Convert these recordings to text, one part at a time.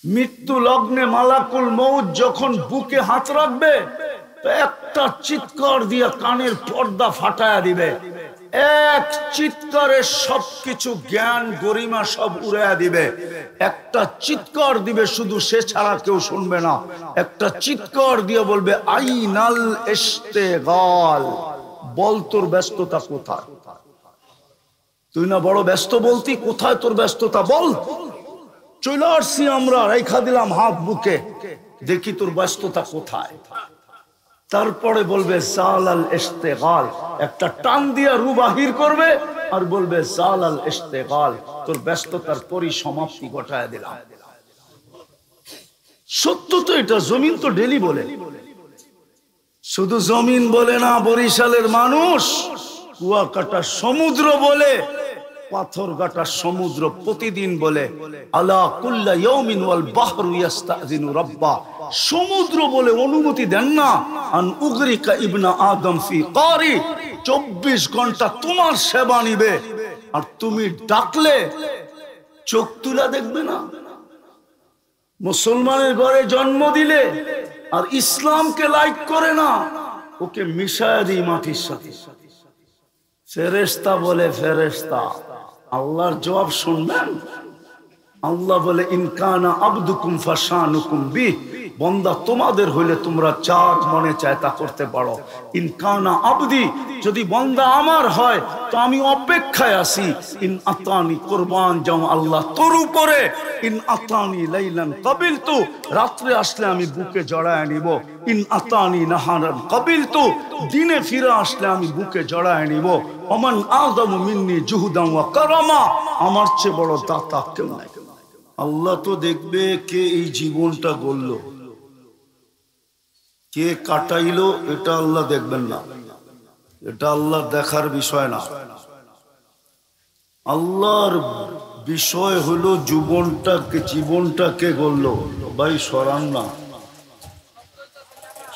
মৃত্যু লগ্নে মালাকুল মউত যখন বুকে হাত রাখবে তো একটা চিৎকার দিয়ে কানের পর্দা ফাটায়া দিবে, এক চিৎকারে সবকিছু জ্ঞান গরিমা সব উড়াইয়া দিবে। একটা চিৎকার দিবে, শুধু সে ছাড়া কেউ শুনবে না। একটা চিৎকার দিয়ে বলবে আইনাল ইশতিগাল, বল তোর ব্যস্ততা কোথায়? তুই না বড় ব্যস্ত বলতি, কোথায় তোর ব্যস্ততা বল। চলে আসছি আমরা, রেখা দিলাম হাত বুকে, দেখি তোর ব্যস্ততা কোথায়। তারপরে বলবে জালাল ইশতিগাল, একটা টান দিয়া রু বাহির করবে আর বলবে জালাল ইশতিগাল, তোর ব্যস্ততার পরিসমাপ্তি ঘটায় দিলাম। সত্য তো এটা, জমিন তো ডেলি বলে। শুধু জমিন বলে না, বরিশালের মানুষ কুয়াকাটা সমুদ্র বলে, পাথর গাটা সমুদ্র প্রতিদিন বলে আলা কুল্লা ইয়াউমিন ওয়াল বাহরু ইস্তাযিনু রাব্বা। সমুদ্র বলে অনুমতি দেন না আন উগরিকা ইবনা আদম ফি কারি, 24 ঘন্টা তোমার সেবা নিবে, আর তুমি ডাকলে চোখ তুলা দেখবে না। মুসলমানের ঘরে জন্ম দিলে আর ইসলামকে লাইক করে না, ওকে মিশায়া দিই মাটির সাথে। ফেরেশতা বলে ফেরেশতা, আল্লাহর জবাব শুনবেন? আল্লাহ বলে ইনকানা আবদুকুম ফাশানুকুম বি, বান্দা তোমাদের হইলে তোমরা চার মনে চায় তা করতে পারো। ইনকানা আবদি, যদি বান্দা আমার হয় তো আমি অপেক্ষায় আছি। ইন আতানি কুরবান যাও আল্লাহ তোর উপরে, ইন আতানি লাইলান কাবিলতু, রাত্রে আসলে আমি বুকে জড়ায় নিব। ইন আতানি নাহারান কাবিলতু, দিনে ফিরে আসলে আমি বুকে জড়ায় নিব। ওমান আযমু মিন্নি জুহুদান ওয়া কারামা, আমার চেয়ে বড় দাতা কেউ নাই। আল্লাহ তো দেখবে কে এই জীবনটা গড়ল, কে কাটাইলো, এটা আল্লাহ দেখবেন না, এটা আল্লাহ দেখার বিষয় না। আল্লাহর বিষয় হলো জীবনটাকে গড়ল। ভাই সরান না,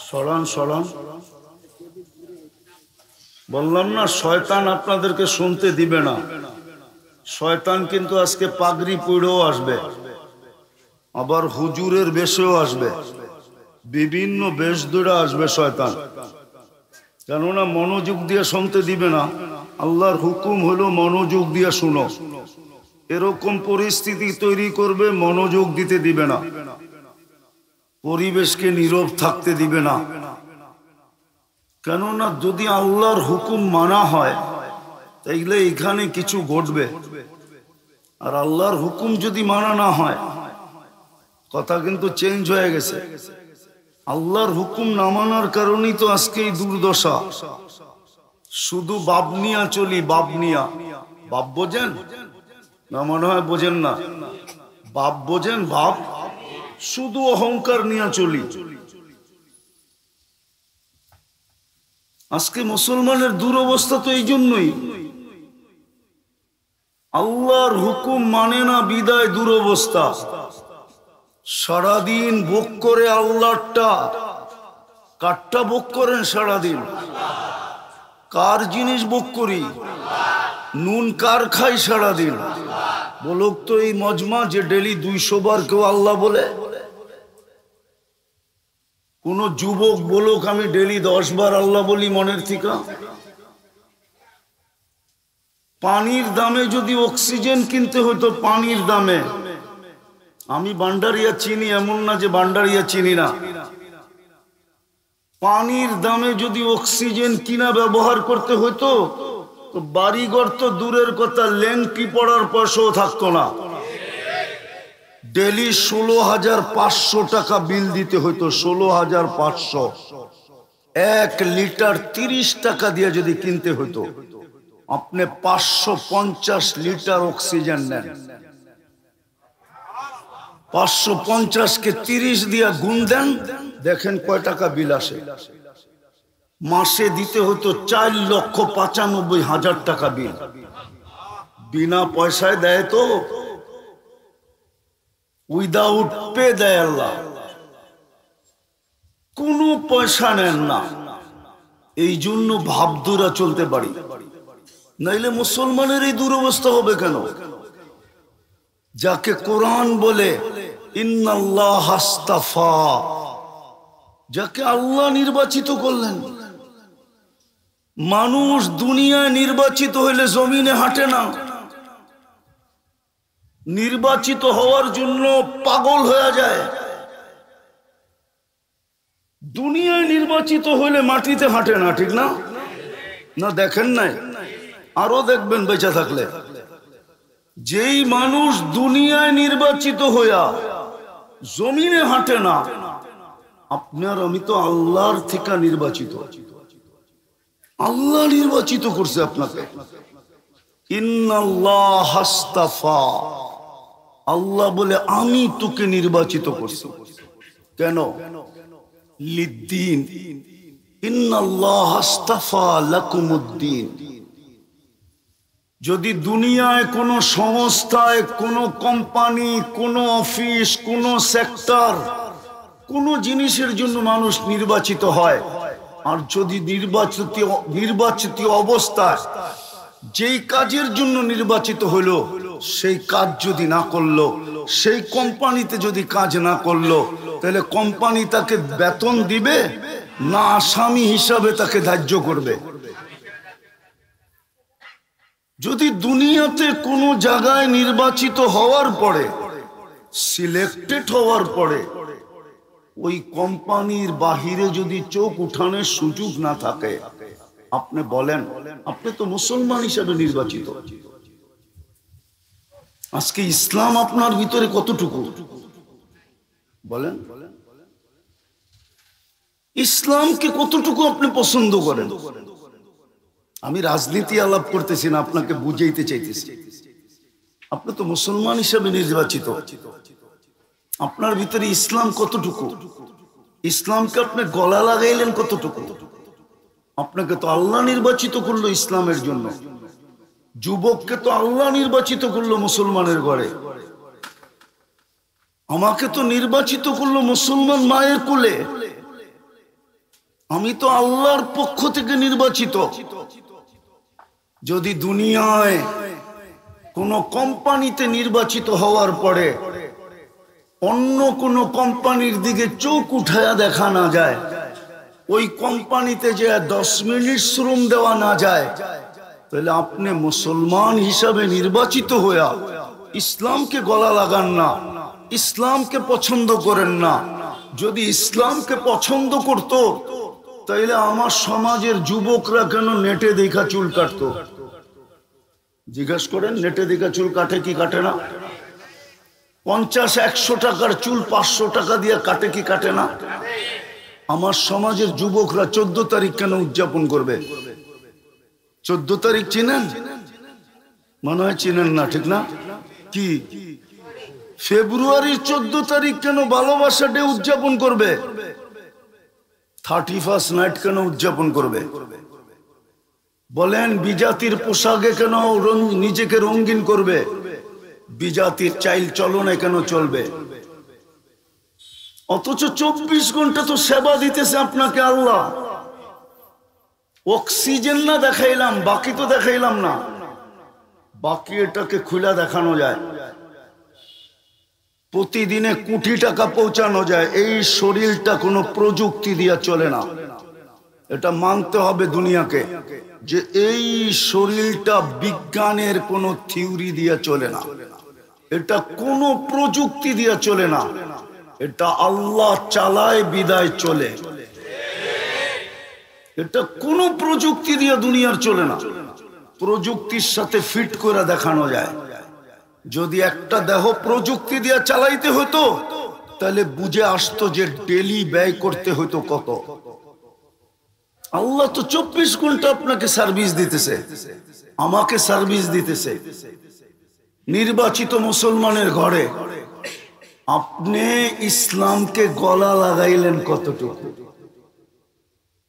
সরান সরান, বললাম না শয়তান আপনাদেরকে শুনতে দিবে না। শয়তান কিন্তু আজকে পাগড়ি পরেও আসবে, আবার হুজুরের বেশেও আসবে, বিভিন্ন বেশ ধরে আসবে শয়তান। কেননা মনোযোগ দিয়ে শুনতে দিবে না। আল্লাহর হুকুম হলো মনোযোগ দিয়ে শুনো। এরকম পরিস্থিতি তৈরি করবে, মনোযোগ দিতে দিবে না, পরিবেশকে নীরব থাকতে দিবে না। কেননা যদি আল্লাহর হুকুম মানা হয় তাইলে এখানে কিছু ঘটবে, আর আল্লাহর হুকুম যদি মানা না হয়, কথা কিন্তু চেঞ্জ হয়ে গেছে। আল্লাহর হুকুম না মানার কারণেই তো আজকে এই দুর্দশা। শুধু বাপ নিয়া চলি, বাপ নিয়া। বাপ বোঝেন না? মনে হয় বোঝেন না। বাপ বোঝেন? বাপ শুধু অহংকার নিয়ে চলি। আজকে মুসলমানের দুরবস্থা তো এই জন্যই, আল্লাহর হুকুম মানে না বিদায় দুরবস্থা। সারাদিন ভোগ করে আল্লাহরটা, কারটা ভোগ করেন সারাদিন? কার জিনিস ভোগ করি? নুন কার খাই সারাদিন? বলুক তো এই মজমা যে ডেলি 200 বার কেউ আল্লাহ বলে? কোন যুবক বলুক আমি ডেলি 10 বার আল্লাহ বলি মনের থেকে? পানির দামে যদি অক্সিজেন কিনতে হতো, পানির দামে, আমি ভান্ডারিয়া চিনি এমন না যে ভান্ডারিয়া চিনি না, পানির দামে যদি অক্সিজেন কিনা ব্যবহার করতে হতো তো বাড়িঘর তো দূরের কথা, ল্যাংটি পড়ার পয়সাও থাকতো না। ডেলি 16,500 টাকা বিল দিতে হইতো, 16,500। 1 লিটার 30 টাকা দিয়ে যদি কিনতে হইতো, আপনি 550 লিটার অক্সিজেন নেন, 550 কে 30 দিয়ে গুণ দেন, দেখেন কয় টাকা বিল আসে। মাসে দিতে হতো 4,95,000 টাকা বিল। বিনা পয়সায় দেয় তো, উইদাউট পে দেয় আল্লাহ, কোনো পয়সা নেন না। এই জন্য ভাবদুরা চলতে পারি, নাইলে মুসলমানের এই দুরবস্থা হবে কেন? যাকে কোরআন বলে ইন্নাল্লাহ আস্তাফা, যাকে আল্লাহ নির্বাচিত করলেন। মানুষ দুনিয়ায় নির্বাচিত হইলে জমিনে হাঁটে না, নির্বাচিত হওয়ার জন্য পাগল হয়ে যায়। দুনিয়ায় নির্বাচিত হইলে মাটিতে হাঁটে না, ঠিক না? না দেখেন নাই, আরো দেখবেন বেঁচে থাকলে। যেই মানুষ দুনিয়ায় নির্বাচিত হইয়া জমিনে হাঁটে না, আপনার আমি তো আল্লাহর থেকে নির্বাচিত, আল্লাহ নির্বাচিত করছে আপনাকে। ইন্নাল্লাহ আস্তাফা, আল্লাহ বলে আমি তোকে নির্বাচিত করছি। কেন? লিদ্দিন, ইন্নাল্লাহ আস্তাফা লাকুমুদ্দিন। যদি দুনিয়ায় কোন সংস্থায়, কোন কোম্পানি, কোন অফিস, কোন সেক্টর, কোন জিনিসের জন্য মানুষ নির্বাচিত হয়, আর যদি নির্বাচিত অবস্থায় যেই কাজের জন্য নির্বাচিত হলো সেই কাজ যদি না করলো, সেই কোম্পানিতে যদি কাজ না করলো, তাহলে কোম্পানি তাকে বেতন দিবে না আসামি হিসাবে তাকে ধার্য করবে? যদি দুনিয়াতে কোনো জায়গায় নির্বাচিত হওয়ার পরে, সিলেক্টেড হওয়ার পরে, ওই কোম্পানির বাহিরে যদি চোখ উঠানোর সুযোগ না থাকে, আপনি বলেন আপনি তো মুসলমান হিসেবে নির্বাচিত। আজকে ইসলাম আপনার ভিতরে কতটুকু বলেন? ইসলামকে কতটুকু আপনি পছন্দ করেন? আমি রাজনীতি আলাপ করতেছি না, আপনাকে বুঝাইতে চাইতেছি। আপনি তো মুসলমান হিসেবে নির্বাচিত, আপনার ভিতরে ইসলাম কতটুকু? ইসলামকে আপনি গলা লাগাইলেন কতটুকু? আপনাকে তো আল্লাহ নির্বাচিত করলো ইসলামের জন্য। যুবককে তো আল্লাহ নির্বাচিত করলো মুসলমানের ঘরে। আমাকে তো নির্বাচিত করলো মুসলমান মায়ের কোলে। আমি তো আল্লাহর পক্ষ থেকে নির্বাচিত। যদি দুনিয়ায় কোন কোম্পানিতে নির্বাচিত হওয়ার পরে অন্য কোন কোম্পানির দিকে চোখ উঠায়া দেখা না যায়, ওই কোম্পানিতে যে 10 মিনিট শ্রম দেওয়া না যায়, তাহলে আপনি মুসলমান হিসাবে নির্বাচিত হইয়া ইসলামকে গলা লাগান না, ইসলামকে পছন্দ করেন না। যদি ইসলামকে পছন্দ করত, তাইলে আমার সমাজের যুবকরা কেন নেটে দেখা চুল কাটতো? জিজ্ঞাসা করেন, নেটে দেখা চুল কাটে কি কাটে না? 50-100 টাকার চুল 500 টাকা দিয়ে কাটে কি কাটে না? আমার সমাজের যুবকরা 14 তারিখ কেন উদযাপন করবে? 14 তারিখ চিনেন? মনে হয় চিনেন না, ঠিক না? কি ফেব্রুয়ারির 14 তারিখ কেন ভালোবাসা ডে উদযাপন করবে? 31st নাইট কেন উদযাপন করবে? বলেন বিজাতির পোশাকে কেন নিজেকে রঙিন করবে? বিজাতির চাইল চলনে কেন চলবে? অথচ 24 ঘন্টা তো সেবা দিতেছে আপনাকে আল্লাহ। অক্সিজেন না দেখাইলাম, বাকি তো দেখাইলাম না, বাকি এটাকে খুলে দেখানো যায়। প্রতিদিনে কোটি টাকা পৌঁছানো যায়। এই শরীরটা কোনো প্রযুক্তি দিয়ে চলে না, এটা মানতে হবে দুনিয়াকে, যে এই শরীরটা বিজ্ঞানের কোনো থিওরি দিয়ে চলে না, এটা কোনো প্রযুক্তি দিয়ে চলে না, এটা আল্লাহ চালায় বিদায় চলে। এটা কোনো প্রযুক্তি দিয়ে দুনিয়ার চলে না, প্রযুক্তির সাথে ফিট করে দেখানো যায়। যদি একটা দেহ প্রযুক্তি দিয়ে চালাইতে হতো, তাহলে বুঝে আসতো যে ডেলি ব্যয় করতে হতো কত। আল্লাহ তো 24 ঘন্টা আপনাকে সার্ভিস দিতেছে, আমাকে সার্ভিস দিতেছে। নির্বাচিত মুসলমানের ঘরে আপনি ইসলামকে গলা লাগাইলেন কতটুকু?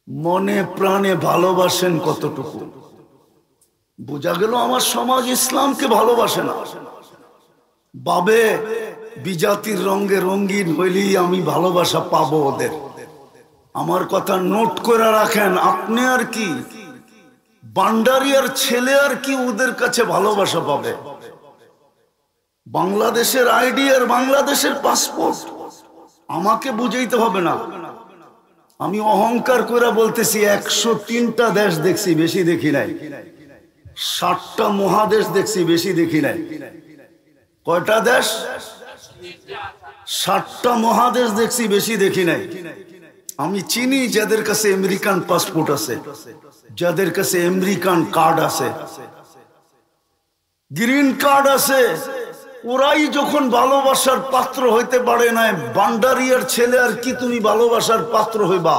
মনে প্রাণে ভালোবাসেন কতটুকু? বোঝা গেল আমার সমাজ ইসলামকে ভালোবাসে না। বাবে বিজাতির রঙে রঙিন হইলেই আমি ভালোবাসা পাবো ওদের। আমার কথা নোট করে রাখেন, আপনি আর কি বান্ডারিয়ার ছেলে আর কি ওদের কাছে ভালোবাসা পাবে? বাংলাদেশের আইডি আর বাংলাদেশের পাসপোর্ট আমাকে বুঝাইতে হবে না। আমি অহংকার করে বলতেছি 103টা দেশ দেখছি, বেশি দেখি নাই। 60টা মহাদেশ দেখছি, বেশি দেখি নাই। কয়টা দেশ? 60টা মহাদেশ দেখছি, বেশি দেখি নাই। আমি চিনি যাদের কাছে আমেরিকান পাসপোর্ট আছে, যাদের কাছে আমেরিকান কার্ড আছে, গ্রিন কার্ড আছে, ওরাই যখন ভালোবাসার পাত্র হইতে পারে না, বান্ডারিয়ার ছেলে আর কি তুমি ভালোবাসার পাত্র হইবা?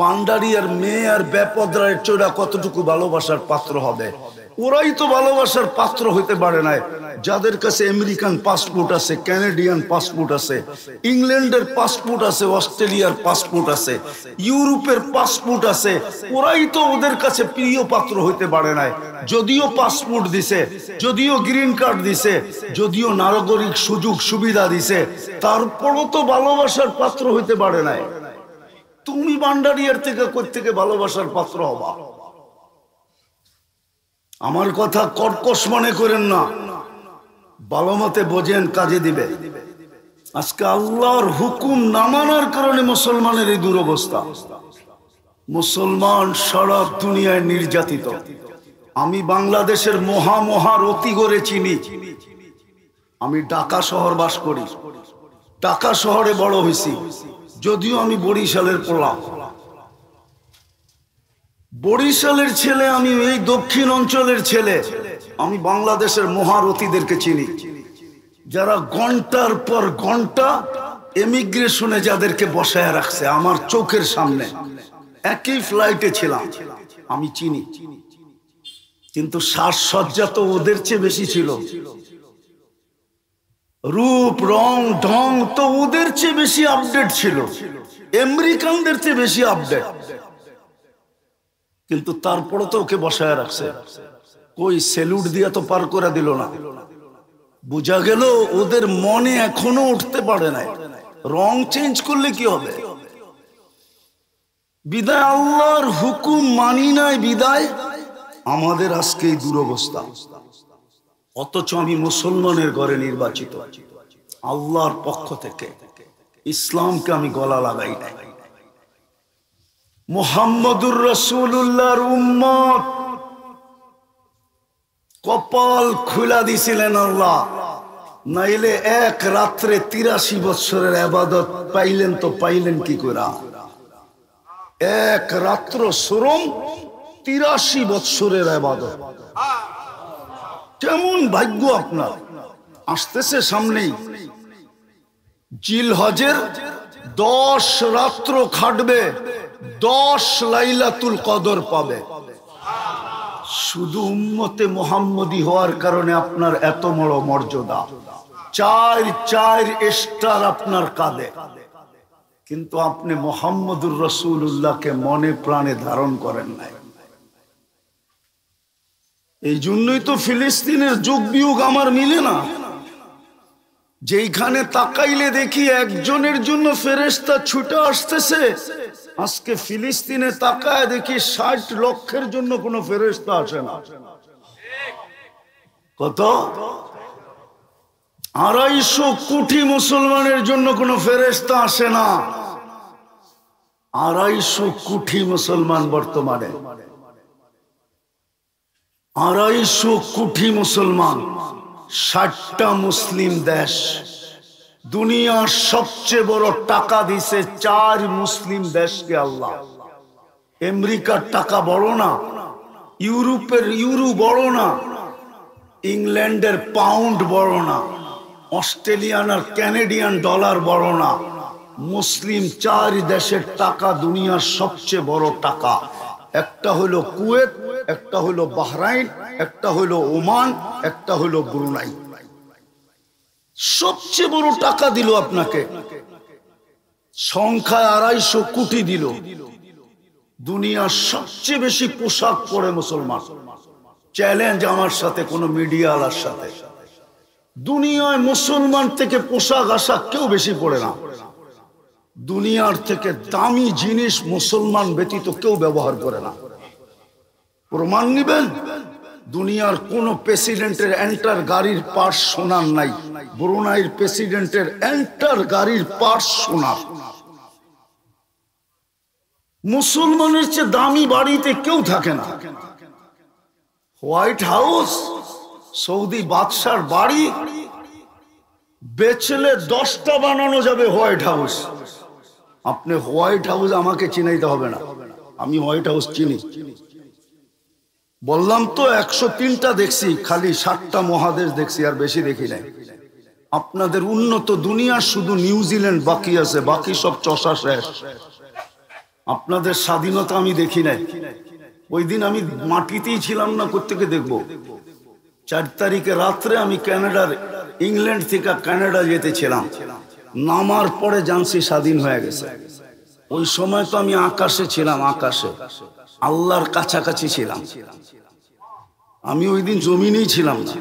বান্ডারিয়ার মেয়ে আর বেপদ্রায়ের চোরা কতটুকু ভালোবাসার পাত্র হবে? ওরাই তো ভালোবাসার পাত্র হইতে পারে না। যাদের কাছে আমেরিকান পাসপোর্ট আছে, কানাডিয়ান পাসপোর্ট আছে, ইংল্যান্ডের পাসপোর্ট আছে, অস্ট্রেলিয়ার পাসপোর্ট আছে, ইউরোপের পাসপোর্ট আছে, ওরাই তো ওদের কাছে প্রিয় পাত্র হইতে পারে না। যদিও পাসপোর্ট দিছে, যদিও গ্রিন কার্ড দিছে, যদিও নাগরিক সুযোগ সুবিধা দিছে, তারপরও তো ভালোবাসার পাত্র হইতে পারে না। তুমি বান্ডারিয়ার থেকে কই থেকে ভালোবাসার পাত্র হবা? আমার কথা কর্কশ মনে করেন না, ভালো মতে বোঝেন, কাজে দিবে। আজকে আল্লাহর হুকুম না মানার কারণে মুসলমানের এই দুরবস্থা। মুসলমান সারা দুনিয়ায় নির্যাতিত। আমি বাংলাদেশের মহার অতি করে চিনি। আমি ঢাকা শহর বাস করি, ঢাকা শহরে বড় হয়েছি, যদিও আমি বরিশালের পোলা, বরিশালের ছেলে, আমি এই দক্ষিণ অঞ্চলের ছেলে। আমি বাংলাদেশের মহারথীদেরকে চিনি, যারা ঘন্টার পর ঘন্টা এমিগ্রেশনে যাদেরকে বসায় রাখছে আমার চোখের সামনে। একই ফ্লাইটে ছিলাম, আমি চিনি। কিন্তু সাজসজ্জা তো ওদের চেয়ে বেশি ছিল, রূপ রং ঢং তো ওদের চেয়ে বেশি আপডেট ছিল, আমেরিকানদের চেয়ে বেশি আপডেট। কিন্তু তারপরে তো ওকে বসায় রাখছে, কই সেলুট দিয়া তো পার করে দিল না। বোঝা গেল ওদের মনে এখনো উঠতে পারে না, রং চেঞ্জ করলে কি হবে? বিদায় আল্লাহর হুকুম মানি নাই, বিদায় আমাদের আজকে এই দুরবস্থা। অথচ আমি মুসলমানের ঘরে নির্বাচিত, আল্লাহর পক্ষ থেকে ইসলামকে আমি গলা লাগাই নাই। মুহাম্মদুর রাসূলুল্লাহর উম্মত, কপাল খুলা দিছিলেন আল্লাহ, নাইলে এক রাত্রে 83 বছরের ইবাদত পাইলেন তো পাইলেন কি করে? এক রাত্র শ্রম 83 বছরের ইবাদত, কেমন ভাগ্য আপনার! আসতেছে সামনেই জিলহজের 10 রাত্র খাটবে, 10 লাইলাতুল কদর পাবে। শুধু উম্মতে মুহাম্মদী হওয়ার কারণে আপনার এত বড় মর্যাদা, 4 স্টার আপনার কাঁধে। কিন্তু আপনি মুহাম্মদুর রাসূলুল্লাহকে মনে প্রাণে ধারণ করেন নাই। এই জন্যই তো ফিলিস্তিনের যুগ বিয়োগ আমার মিলে না। যেইখানে তাকাইলে দেখি একজনের জন্য ফেরেশতা ছুটে আসতেছে, আজকে ফিলিস্তিনে তাকায় দেখি 60 লক্ষের জন্য কোনো ফেরেশতা আসে না। কত? 250 কোটি মুসলমানের জন্য কোনো ফেরেশতা আসে না। 250 কোটি মুসলমান বর্তমানে, 250 কোটি মুসলমান, 60টা মুসলিম দেশ। দুনিয়ার সবচেয়ে বড় টাকা দিছে 4 মুসলিম দেশকে আল্লাহ। আমেরিকার টাকা বড় না, ইউরোপের ইউরো বড় না, ইংল্যান্ডের পাউন্ড বড় না, অস্ট্রেলিয়ান আর কানাডিয়ান ডলার বড় না। মুসলিম 4 দেশের টাকা দুনিয়ার সবচেয়ে বড় টাকা। একটা হলো কুয়েত, একটা হলো বাহরাইন, একটা হলো ওমান, একটা হলো ব্রুনাই। সবচেয়ে বড় টাকা দিল আপনাকে, সংখ্যায় 250 কোটি দিল। দুনিয়ার সবচেয়ে বেশি পোশাক পরে মুসলমান। চ্যালেঞ্জ আমার সাথে, কোন মিডিয়াওয়ালার সাথে, দুনিয়ায় মুসলমান থেকে পোশাক আশাক কেউ বেশি পরে না। দুনিয়ার থেকে দামি জিনিস মুসলমান ব্যতীত কেউ ব্যবহার করে না। প্রমাণ নিবেন? দুনিয়ার কোন প্রেসিডেন্টের এন্টার গাড়ির পার্টস শোনার নাই, ব্রুনাইয়ের প্রেসিডেন্টের এন্টার গাড়ির পার্টস শোনার। মুসলমানের চেয়ে দামি বাড়িতে কেউ থাকে না। হোয়াইট হাউস, সৌদি বাদশার বাড়ি বেচলে 10টা বানানো যাবে হোয়াইট হাউস। আপনি হোয়াইট হাউস আমাকে চিনাইতে হবে না, আমি হোয়াইট হাউস চিনি। বললাম তো 103টা দেখছি, খালি 7টা মহাদেশ দেখছি, আর বেশি দেখি নাই। আপনাদের উন্নত দুনিয়া শুধু নিউজিল্যান্ড বাকি আছে, বাকি সব চষা শেষ। আপনাদের স্বাধীনতা আমি দেখি নাই। ওই দিন আমি মাটিতেই ছিলাম না, কোত্থেকে দেখবো। 4 তারিখে রাত্রে আমি কানাডার, ইংল্যান্ড থেকে কানাডা যেতেছিলাম, নামার পরে জানছি স্বাধীন হয়ে গেছে। ওই সময় তো আমি আকাশে ছিলাম, আকাশে আল্লাহর কাছাকাছি ছিলাম। আমি ওই দিন জমিনেই ছিলাম না।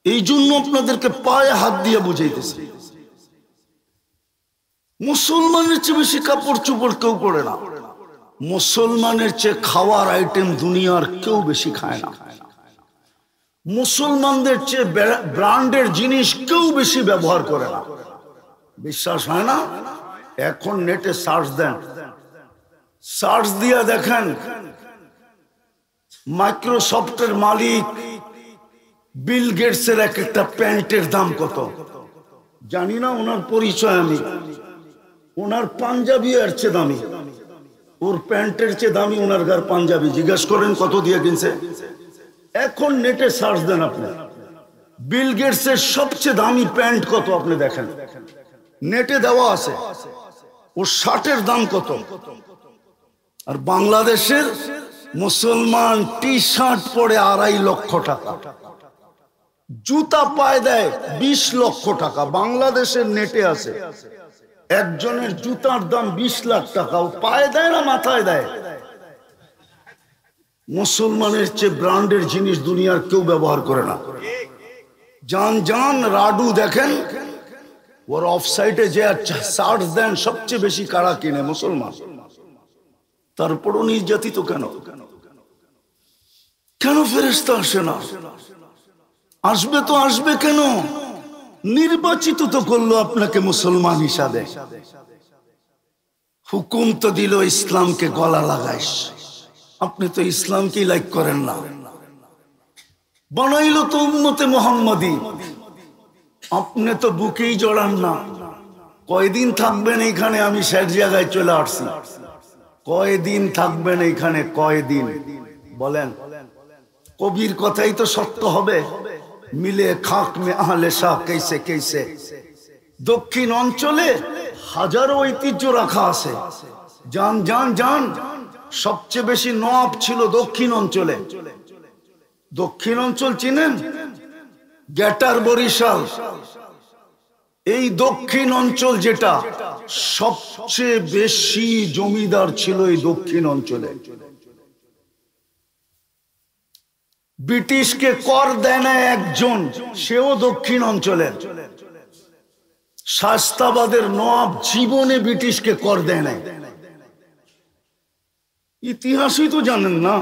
এই জন্য আপনাদেরকে পায়ে হাত দিয়ে বুঝাইতেছি, মুসলমানের চেয়ে বেশি কাপড় চোপড় কেউ পরে না। মুসলমানের চেয়ে খাওয়ার আইটেম দুনিয়ার কেউ বেশি খায় না। মুসলমানদের চেয়ে ব্র্যান্ডের জিনিস কেউ বেশি ব্যবহার করে না। বিশ্বাস হয় না? এখন নেটে সার্চ দেন, সার্চ দিয়ে দেখেন মাইক্রোসফটের মালিক বিল গেটসের এক একটা প্যান্টের দাম কত। জানি না ওনার পরিচয় আমি, ওনার পাঞ্জাবি এর চেয়ে দামি, ওর প্যান্টের চেয়ে দামি ওনার গার পাঞ্জাবি। জিজ্ঞেস করেন কত দিয়ে কিনছে। এখন নেটে সার্চ দেন আপনি, বিল গেটসের সবচেয়ে দামি প্যান্ট কত আপনি দেখেন, নেটে দেওয়া আছে। ওর শার্টের দাম কত। আর বাংলাদেশের মুসলমান টি শার্ট পরে 2.5 লক্ষ টাকা, জুতা পায়ে দেয় 20 লক্ষ টাকা। বাংলাদেশের নেটে আছে একজনের জুতার দাম 20 লাখ টাকা। ও পায়ে দেয় না মাথায় দেয়। মুসলমানের চেয়ে ব্র্যান্ডের জিনিস দুনিয়ার কেউ ব্যবহার করে না। জান জান রাডু দেখেন, ওর অফসাইটে যে সার্চ দেন সবচেয়ে বেশি কারা কিনে মুসলমান। তারপরও নির্যাতিত কেন? কেন ফেরেশতা আসে না? আসবে তো আসবে কেন? নির্বাচিত তো করলো আপনাকে মুসলমান হিসাবে। হুকুম তো দিল ইসলামকে গলা লাগাইস, আপনি তো ইসলামকেই লাইক করেন না। বানাইলো তো উম্মতে মুহাম্মাদি, আপনি তো বুকেই জড়ান না। কয়দিন থাকবেন এইখানে? আমি 60 জায়গায় চলে আসছি। কয়দিন থাকবেন এইখানে? কয়দিন বলেন? কবির কথাই তো সত্য হবে। মিলে খাক মে আহলে শাহ कैसे कैसे। দক্ষিণ অঞ্চলে হাজারো ঐতিহ্য রাখা আছে। জান জান জান, সবচেয়ে বেশি নওয়াব ছিল দক্ষিণ অঞ্চলে। দক্ষিণ অঞ্চল চিনেন? গ্যাটার, বরিশাল, এই দক্ষিণ অঞ্চল যেটা, সবচেয়ে বেশি জমিদার ছিল এই দক্ষিণ অঞ্চলে। ব্রিটিশকে কর দেয় না একজন, সেও দক্ষিণ অঞ্চলের। শাস্তাবাদের নওয়াব জীবনে ব্রিটিশকে কর দেয় না। ইতিহাসই তো জানেন না।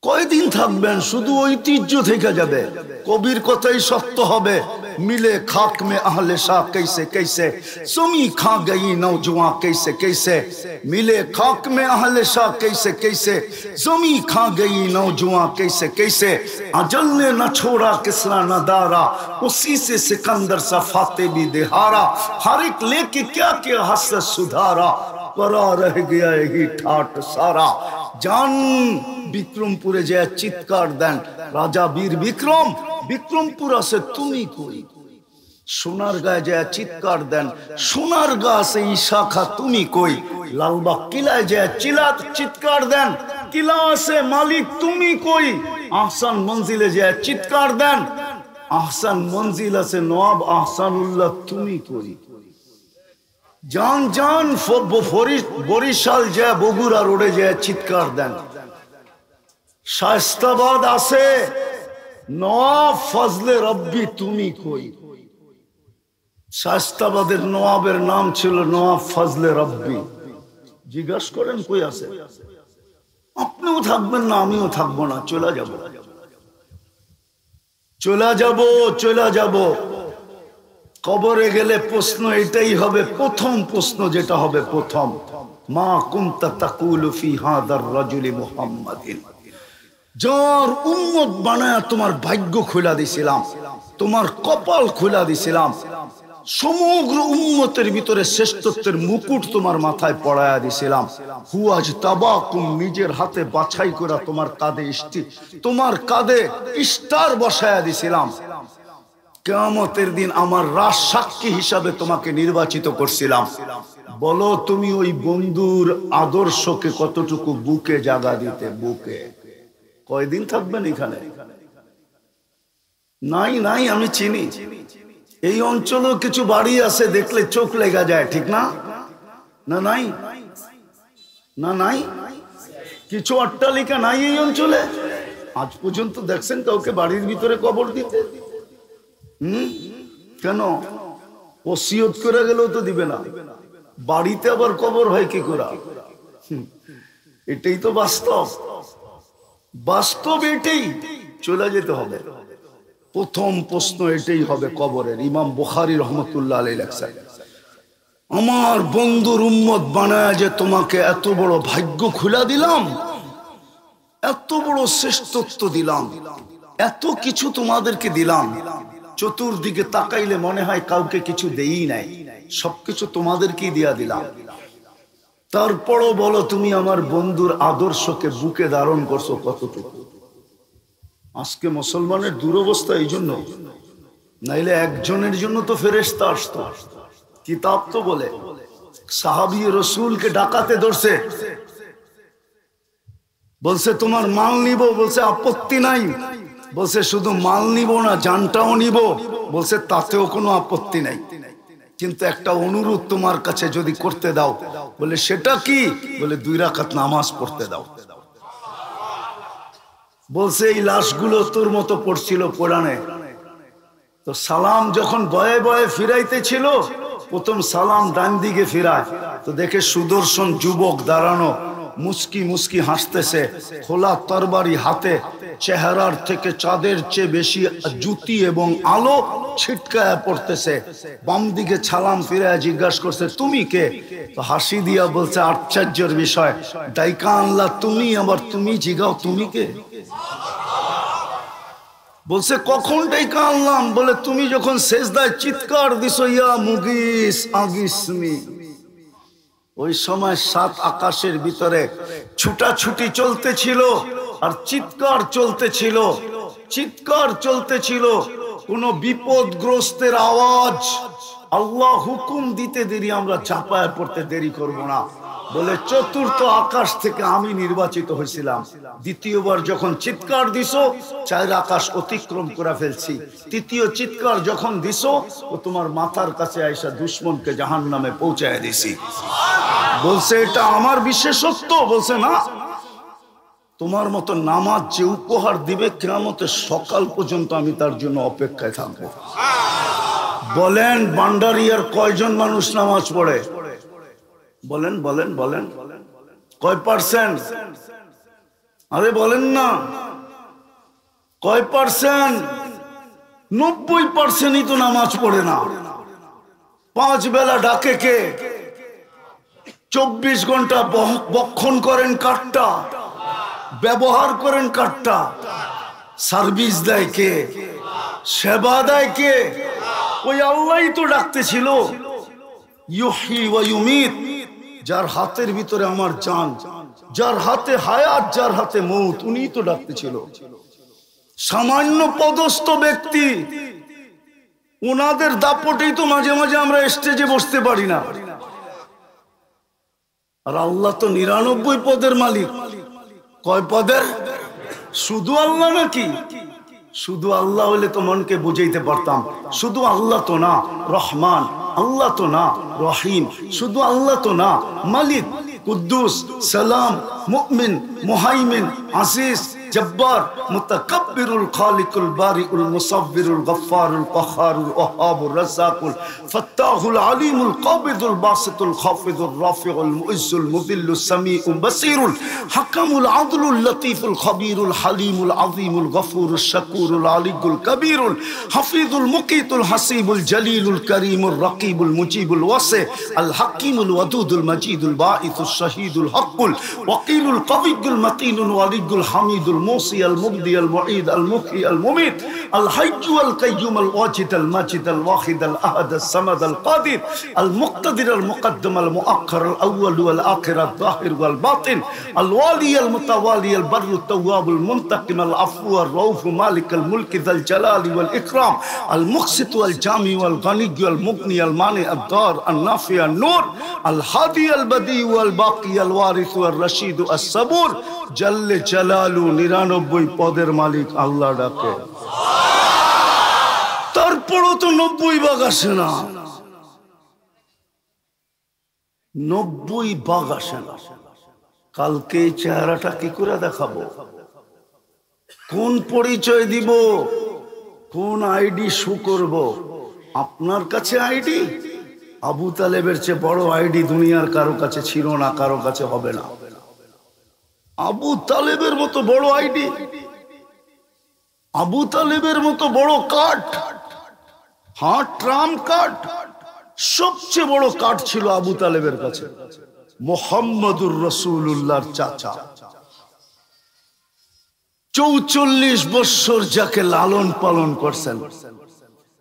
কয়দিন থাকবেন? শুধু ঐতিহ্য থেকে যাবে। কবির কথাই সত্য হবে। मिले खाक में अहले शाह कैसे कैसे, सुमी खा गई नौजवान कैसे कैसे। मिले खाक में अहले शाह कैसे कैसे, सुमी खा गई नौजवान कैसे कैसे। अजल ने न छोड़ा किसरा न दारा, उसी से सिकंदर सा फाते भी दिहारा। हर एक लेके क्या क्या हसरत सुधारा, परा रह गया यही ठाट सारा। जान বিক্রমপুরে যে চিৎকার দেন, রাজা বীর বিক্রম, বিক্রমপুর আছে তুমি কই। সোনার গায়ে যে চিৎকার দেন, সোনার গা আছে ইশাখা তুমি কই। লালবাগ কিলায় যে চিৎকার দেন, কিলা আছে মালিক তুমি কই। আহসান মঞ্জিলে যে চিৎকার দেন, আহসান মঞ্জিল আছে নওয়াব আহসানুল্লাহ তুমি কই। জান জান বরিশাল যে বগুড়া রোডে যে চিৎকার দেন। শায়েস্তাবাদ আছে নওয়াব ফজলে রব্বি তুমি কই। শায়েস্তাবাদের নওয়াবের নাম ছিল নওয়াব ফজলে রব্বি। জিজ্ঞাসা করেন কই আছে। আপনিও থাকবেন না, আমিও থাকবো না, চলে যাব, চলে যাব, চলে যাব। কবরে গেলে প্রশ্ন এটাই হবে, প্রথম প্রশ্ন যেটা হবে, প্রথম, মা কুনতা তাকুলু ফি হাদার রাজুলি মুহাম্মাদিন, যার উম্মত বানায়া তোমার ভাগ্য খুলা দিছিলাম, তোমার কপাল খুলা দিছিলাম, সমগ্র উম্মতের ভিতরে শ্রেষ্ঠত্বের মুকুট তোমার মাথায় পড়ায়া দিছিলাম, হুয়াজ তাবাকুম, নিজের হাতে বাছাই করে তোমার কাঁধে স্টার বসায়া দিছিলাম। কিয়ামতের দিন আমার রাজ সাক্ষী হিসাবে তোমাকে নির্বাচিত করছিলাম। বলো তুমি ওই বন্ধুর আদর্শকে কতটুকু বুকে জায়গা দিতে? বুকে। কয়দিন থাকবেন এখানে? নাই নাই, আমি চিনি এই অঞ্চলেও কিছু বাড়ি আছে, দেখলে চোখ লেগে যায়, ঠিক না? না নাই? না নাই? কিছু অট্টালিকা নাই এই অঞ্চলে? আজ পর্যন্ত দেখছেন কাউকে বাড়ির ভিতরে কবর দিতে? কেন? ওসিয়ত করে গেলেও তো দিবে না, বাড়িতে আবার কবর হয় কি করে? এটাই তো বাস্তব, বাস্তব এটাই। চলে যেতে হবে, প্রথম প্রশ্ন এটাই হবে কবরের। ইমাম বুখারী রহমতুল্লাহ আলাইহি লেখেন, আমার বন্ধুর উম্মত বানায় যে তোমাকে এত বড় ভাগ্য খুলে দিলাম, এত বড় শ্রেষ্ঠত্ব দিলাম, এত কিছু তোমাদেরকে দিলাম, চতুর্দিকে তাকাইলে মনে হয় কাউকে কিছু দেই নাই, সবকিছু তোমাদেরকেই দিয়া দিলাম। তারপরও বলো তুমি আমার বন্ধুর আদর্শকে বুকে ধারণ করছো কতটুকু? আজকে মুসলমানের দুরবস্থা এই জন্য, নাইলে একজনের জন্য তো ফেরেশতা আসতো। কিতাব তো বলে সাহাবী রাসূলকে ডাকাতে ধরছে, বলছে তোমার মাল নিব, বলছে আপত্তি নাই, বলছে শুধু মাল নিব না জানটাও নিব, বলছে তাতেও কোনো আপত্তি নাই, কিন্তু একটা অনুরোধ তোমার কাছে যদি করতে দাও। বলে সেটা কি? বলে 2 রাকাত নামাজ পড়তে দাও। বলছে এই লাশগুলো তোর মতো পড়ছিল কোরআনে, তো সালাম যখন বয়ে বয়ে ফিরাইতেছিল, প্রথম সালাম ডান দিকে ফিরায়, তো দেখে সুদর্শন যুবক দাঁড়ানো, মুস্কি মুস্কি হাসতেছে, খোলা তরবারি হাতে, চেহারার থেকে চাঁদের চেয়ে বেশি জ্যোতি এবং আলো ছিটকায়া পড়তেছে। বাম দিকে সালাম ফিরায় জিজ্ঞাসা করছে তুমি কে? তো হাসি দিয়া বলছে আশ্চর্যের বিষয়, ডাইকা আনলা তুমি, আবার তুমি জিগাও তুমি কে? বলছে কখন ডাইকা আনলাম? বলে তুমি যখন সেজদায় চিৎকার দিছো ইয়া মুগিস আগিসনি, ওই সময় 7 আকাশের ভিতরে ছুটাছুটি চলতেছিল আর চিৎকার চলতেছিল, চিৎকার চলতেছিল। কোন বিপদগ্রস্তের আওয়াজ, আল্লাহ হুকুম দিতে দেরি আমরা চাপায় পড়তে দেরি করব না। বলে 4র্থ আকাশ থেকে আমি নির্বাচিত হয়েছিলাম। দ্বিতীয়বার যখন চিৎকার দিছো 4 আকাশ অতিক্রম করে ফেলছি। 3য় চিৎকার যখন দিছো ও তোমার মাথার কাছে আইসা দুশমনকে জাহান্নামে পৌঁছায় দিছি। বলছে এটা আমার বিশেষত্ব? বলছে না, তোমার মতো নামাজ যে উপহার দিবে কিয়ামতের সকাল পর্যন্ত আমি তার জন্য অপেক্ষায় থাকবো। বলেন ভান্ডারিয়ার কয়জন মানুষ নামাজ পড়ে? বলেন বলেন বলেন, কয় পার্সেন্ট? আরে বলেন না, কয় পার্সেন্ট? 90%ই তো নামাজ পড়ে না। 5 বেলা ডাকে কে? 24 ঘন্টা বক্ষণ করেন কাঠটা, ব্যবহার করেন কাঠটা, সার্ভিস দেয় কে? সেবা দেয় কে? ওই আল্লাহই তো ডাকতেছিল, ইউহয়ী ওয়া ইউমীত, যার হাতের ভিতরে আমার জান, যার হাতে হায়াত, যার হাতে মউত, উনিই তো ডাকতেছিল। সামান্য পদস্থ ব্যক্তি, ওনাদের দাপটেই তো মাঝে মাঝে আমরা স্টেজে বসতে পারি না। আর আল্লাহ তো 99 পদের মালিক। কয় পদের? শুধু আল্লাহ নাকি? শুধু আল্লাহ হলে তো মনকে বুঝাইতে পারতাম। শুধু আল্লাহ তো না রহমান, আল্লাহ তো না রহিম, শুধু আল্লাহ তো না মালিক, কুদ্দুস, সালাম, মুমিন, মুহাইমিন, আসিস, জব্বার, মুতাকাব্বিরুল খালিকুল বারিউল মুসাব্বিরুল গফফারুল কাহ্হারুল ওয়াহ্হাবুর রাজ্জাকুল ফাত্তাহুল আলিমুল কাবিদুল বাসিতুল খাফিদুর রাফিউল মুইজ্জুল মুযিল্লুস সামিউল বাসীরুল হাকামুল আদলুল লতীফুল খবীরুল হালিমুল আযীমুল গফুরুশ শাকুরুল আলিয়ুল কবীরুল হাফিজুল মুকিতুল হাসিবুল জলিলুল করিমুর রকিবুল মুজিবুল ওয়াসি আল হাকিমুল ওয়াদুদুল মজিদুল বাঈসুশ শাহীদুল হকুল ওয়াকিলুল কবিয়ুল মতিনুল ওয়ালিয়ুল হামিদুল মুসি আল মুবদি আল মুঈদ আল মুহয়ি আল মুমীত আল হাইয়্যু আল কাইয়্যুম আল ওয়াজিদ আল মাজিদ আল ওয়াহিদ আল আহাদ আল সামাদ আল কাদির আল মুক্তাদির আল মুকদ্দম আল মুআক্খার আল আউয়াল ওয়াল আখির আল যাহির ওয়াল বাতিন আল ওয়ালি আল মুতাওয়ালি আল বরর আল তাওয়াব আল মুনতাকিম আল আফু আর রাউফ মালিক আল মুলক যাল জালালি ওয়াল ইকরাম আল মুকসিত ওয়াল জামি ওয়াল গনি আল মুগনি আল মানি আল দার আল নাফি আল নূর আল হাদি আল বদি ওয়াল বাকি আল ওয়ারিস ওয়াল রশিদ আস সাবুর জাল্লে জালালু 99 পদের মালিক আল্লাহ ডাকে। তারপরও তো 90 ভাগ আসে না, 90 ভাগ আসে না। কালকে এই চেহারাটা কি করে দেখাবো? কোন পরিচয় দিব? কোন আইডি শো করব? আপনার কাছে আইডি আবু তালেবের চেয়ে বড় আইডি দুনিয়ার কারো কাছে ছিল না, কারো কাছে হবে না। আবু তালেবের মতো বড় আইডি, আবু তালেবের মতো বড় কার্ড, হ্যাঁ ট্রাম কার্ড, সবচেয়ে বড় কার্ড ছিল আবু তালেবের কাছে। মুহাম্মদুর রাসূলুল্লাহর চাচা 44 বছর যাকে লালন পালন করছেন,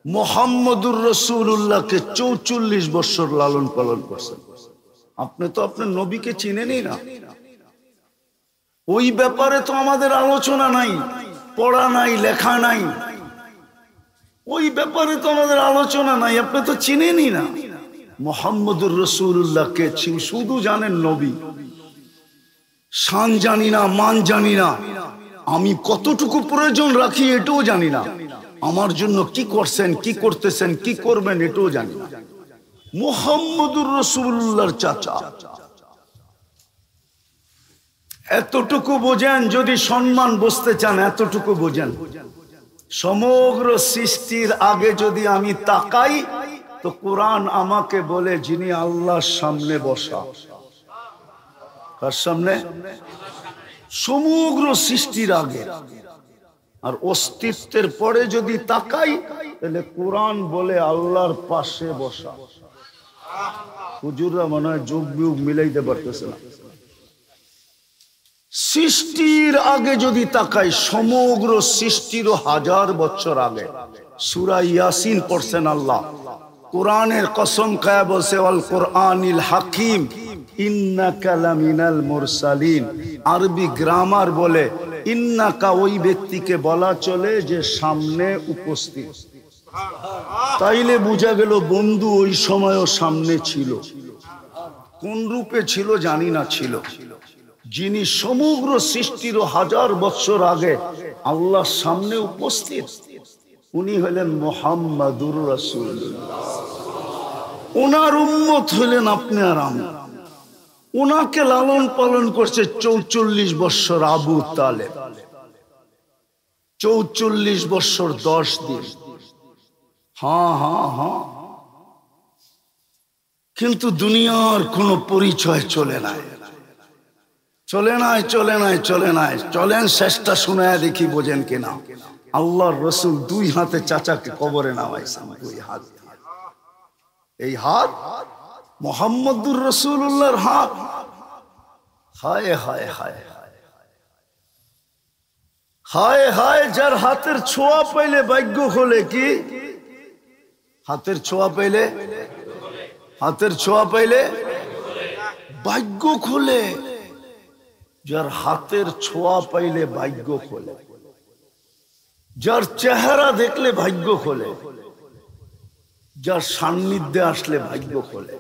মুহাম্মদুর রাসূলুল্লাহকে 44 বছর লালন পালন করছেন। আপনি তো আপনার নবীকে চিনেনই না। ওই ব্যাপারে তো আমাদের আলোচনা নাই, পড়া নাই, লেখা নাই। ওই ব্যাপারে তো আমাদের আলোচনা নাই, আপনি তো চিনেনই না। মুহাম্মদুর রাসূলুল্লাহকে শুধু জানেন নবী, শান জানি না, মান জানি না, আমি কতটুকু প্রয়োজন রাখি এটাও জানি না, আমার জন্য কি করছেন, কি করতেছেন, কি করবেন এটাও জানি না। মুহাম্মদুর রাসূলুল্লাহর চাচা, এতটুকু বোঝেন, যদি সম্মান বুঝতে চান এতটুকু বোঝেন। সমগ্র সৃষ্টির আগে যদি আমি তাকাই তো কোরআন আমাকে বলে যিনি আল্লাহর সামনে বসা। কার সামনে? সমগ্র সৃষ্টির আগে। আর অস্তিত্বের পরে যদি তাকাই তাহলে কোরআন বলে আল্লাহর পাশে বসা। হুজুররা মনে হয় যোগ বিয়োগ মিলাইতে পারতেছে না। সৃষ্টির আগে যদি তাকাই, সমগ্র সৃষ্টির 1000 বছর আগে। সূরা ইয়াসিন পড়ছেন আল্লাহ, কোরআনের কসম খায়া বলছে ওয়াল কোরআনিল হাকিম ইন্নাকা লামিনাল মুরসালিন। আরবি গ্রামার বলে ইন্নাকা ওই ব্যক্তিকে বলা চলে যে সামনে উপস্থিত। তাইলে বোঝা গেল বন্ধু ওই সময়ও সামনে ছিল। কোন রূপে ছিল জানি না, ছিল। যিনি সমগ্র সৃষ্টির 1000 বছর আগে আল্লাহর সামনে উপস্থিত, উনি হলেন মুহাম্মাদুর রাসূলুল্লাহ। ওনার উম্মত হলেন আপনি আর আমি। ওনাকে লালন পালন করছে 44 বছর আবু তালেব। 44 বছর 10 দিন। হ্যাঁ হ্যাঁ হ্যাঁ। কিন্তু দুনিয়ার কোনো পরিচয় চলে নাই, চলে নাই, চলে নাই, চলে নাই। চলেন শেষটা শোনায় দেখি বোঝেন কিনা। আল্লাহর রাসূল 2 হাতে চাচাকে কবরে নামাইছেন। 2 হাত। এই হাত মুহাম্মদুর রাসূলুল্লাহর হাত। হায় হায় হায় হায় হায়। যার হাতের ছোঁয়া পাইলে ভাগ্য খোলে। কি হাতের ছোঁয়া পাইলে? হাতের ছোঁয়া পাইলে ভাগ্য খোলে। যার হাতের ছোঁয়া পাইলে ভাগ্য খোলে, যার চেহারা দেখলে ভাগ্য খোলে, যার সান্নিধ্যে আসলে ভাগ্য খোলে,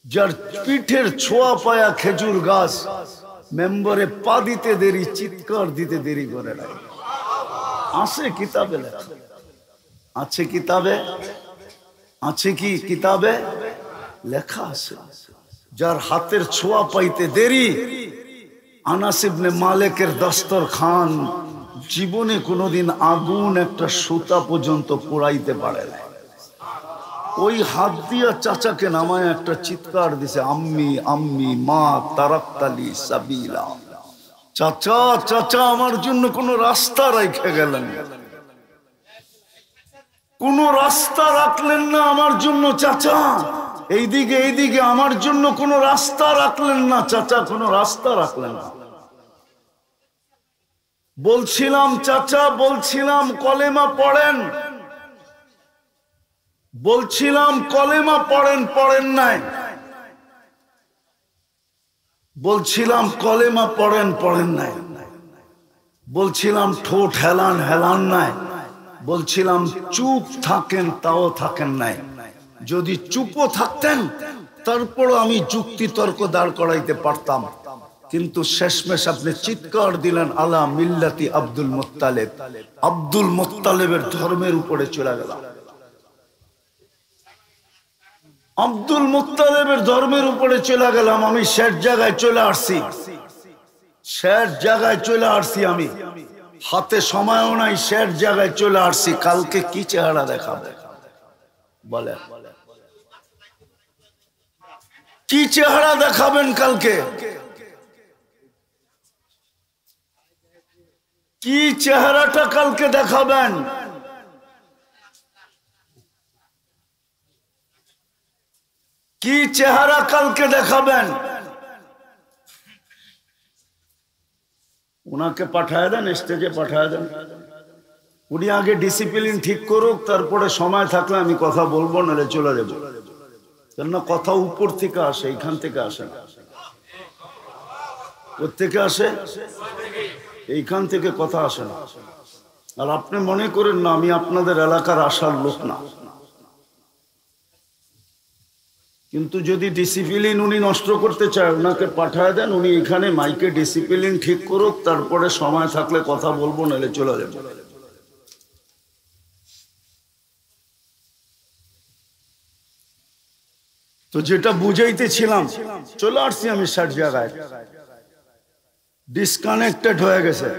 যার পিঠের ছোঁয়া পায়া খেজুর গাছ মেম্বারে পা দিতে দেরি, চিৎকার দিতে দেরি করে না। আছে কিতাবে লেখা, আছে কিতাবে, আছে কি কিতাবে লেখা আছে। যার হাতের ছোঁয়া পাইতে দেরি আনাস ইবনে মালিকের দস্তরখান জীবনে কোনোদিন আগুন একটা সুতা পর্যন্ত পোড়াইতে পারে না। ওই হাত দিয়া চাচাকে নামায় একটা চিৎকার দিছে, আম্মি আম্মি মা তারাক্তালি সাবিলা। চাচা চাচা আমার জন্য কোনো রাস্তা রেখে গেলেন, কোন রাস্তা রাখলেন না আমার জন্য চাচা। এইদিকে এইদিকে আমার জন্য কোনো রাস্তা রাখলেন না চাচা, কোনো রাস্তা রাখলেন না। বলছিলাম চাচা, বলছিলাম কলেমা পড়েন, বলছিলাম কলেমা পড়েন, পড়েন নাই। বলছিলাম কলেমা পড়েন, পড়েন নাই। বলছিলাম ঠোঁট হেলান, হেলান নাই। বলছিলাম চুপ থাকেন, তাও থাকেন নাই। যদি চুপও থাকতেন তারপরও আমি যুক্তি তর্ক দাঁড় করাইতে পারতাম, কিন্তু শেষমেশ আপনি চিৎকার দিলেন আলা মিল্লাতি আব্দুল মুত্তালিব। আব্দুল মুত্তালিবের ধর্মের উপরে চলে গেলাম, আব্দুল মুত্তালিবের ধর্মের উপরে চলে গেলাম। আমি শেষ জায়গায় চলে আসছি, শেষ জায়গায় চলে আসছি। আমি হাতে সময়ও নাই, শেষ জায়গায় চলে আসছি। কালকে কি চেহারা দেখাবে বলে, কি চেহারা দেখাবেন কালকে? কি চেহারাটা কালকে দেখাবেন? কি চেহারা কালকে দেখাবেন? উনাকে পাঠায় দেন, স্টেজে পাঠায় দেন। উনি আগে ডিসিপ্লিন ঠিক করুক, তারপরে সময় থাকলে আমি কথা বলবো, নাহলে চলে যাবো। কেননা কথা উপর থেকে আসে, এইখান থেকে আসে না। কোত্থেকে আসে? এইখান থেকে কথা আসে না। আর আপনি মনে করেন না আমি আপনাদের এলাকার আসার লোক না, কিন্তু যদি ডিসিপ্লিন উনি নষ্ট করতে চায় ওনাকে পাঠায় দেন। উনি এখানে মাইকে ডিসিপ্লিন ঠিক করুক, তারপরে সময় থাকলে কথা বলবো, নাহলে চলে যাবো। তো যেটা বুঝাইতেছিলাম, চলে আসছি আমি 60 জায়গায়, ডিসকানেক্টেড হয়ে গেছে,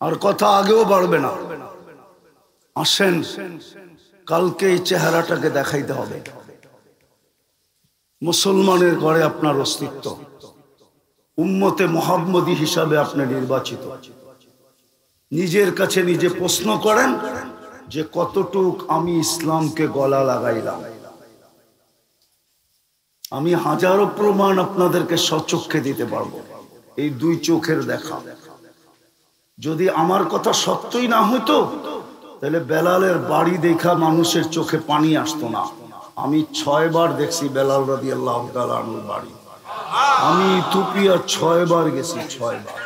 আর কথা আগেও বাড়বে না। আসেন কালকে এই চেহারাটাকে দেখাইতে হবে। মুসলমানের ঘরে আপনার অস্তিত্ব, উম্মতে মুহাম্মদী হিসাবে আপনি নির্বাচিত। নিজের কাছে নিজে প্রশ্ন করেন যে কতটুক আমি ইসলামকে গলা লাগাইলাম। আমি হাজারো প্রমাণ আপনাদেরকে সচক্ষে দিতে পারবো, এই 2 চোখের দেখা। যদি আমার কথা সত্যই না হইতো তাহলে বেলালের বাড়ি দেখা মানুষের চোখে পানি আসতো না। আমি 6 বার দেখছি বেলাল রাদিয়াল্লাহু তাআলা আনহুর বাড়ি। আমি ইথিওপিয়া 6 বার গেছি, 6 বার।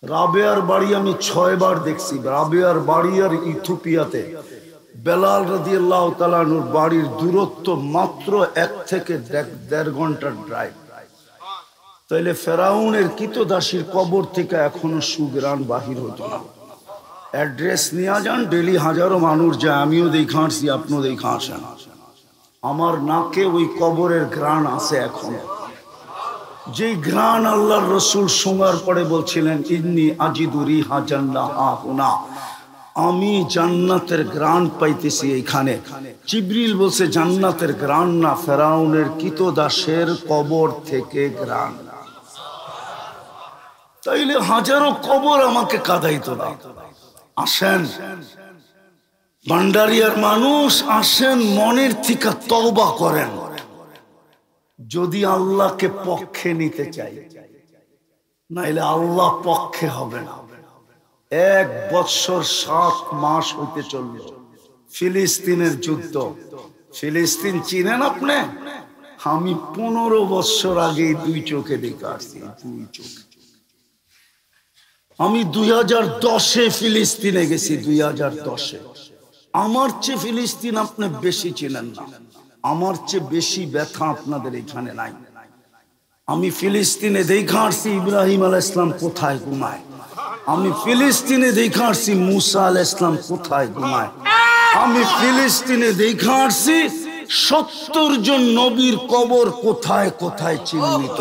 রাবেয়ার বাড়ি আমি 6 বার দেখছি। রাবেয়ার বাড়ি আর ইথিওপিয়াতে বেলাল রাদিয়াল্লাহু তাআলা আনহুর বাড়ির দূরত্ব মাত্র 1 থেকে 1.5 ঘন্টার ড্রাইভ। তাইলে ফেরাউনের কিতদাসীর কবর থেকে এখনো সুগ্রাণ বাহির হতো না। অ্যাড্রেস নিয়ে যান, ডেলি হাজারো মানুষ যায়, আমিও দেখা আসছি, আপনিও দেখা আসেন। আমার নাকে ওই কবরের ঘ্রাণ আছে এখনো। যেই ঘ্রাণ আল্লাহর রসুল শোনার পরে বলছিলেন ইন্নী আজিদু রিহা জান্নাহ, আমি জান্নাতের ঘ্রাণ পাইতেছি এইখানে। জিবরিল বলছে জান্নাতের ঘ্রাণ না, ফেরাউনের কিতদাসের কবর থেকে ঘ্রাণ। তাইলে হাজারো কবর আমাকে কাঁদাইতো না। আসেন ভান্ডারিয়ার মানুষ, আসেন মনের থেকে তওবা করেন। যদি আল্লাহকে পক্ষে নিতে চাই, নাইলে আল্লাহ পক্ষে হবে না। 1 বৎসর 7 মাস হইতে চলল ফিলিস্তিনের যুদ্ধ। ফিলিস্তিন চিনেন আপনি? আমি 15 বৎসর আগে 2 চোখে দেখে আসছি, 2 চোখে। আমি 2010-এ ফিলিস্তিনে গেছি, 2010-এ। আমার চেয়ে ফিলিস্তিন আপনি বেশি চিনেন না, আমার চেয়ে বেশি ব্যথা আপনাদের এখানে নাই। আমি ফিলিস্তিনে দেখে আসছি ইব্রাহিম আলাইহিস সালাম কোথায় ঘুমায়। আমি ফিলিস্তিনে দেখে আসছি মুসা আলাইহিস সালাম কোথায় ঘুমায়। আমি ফিলিস্তিনে দেখে আসছি 70 জন নবীর কবর কোথায় কোথায় চিহ্নিত।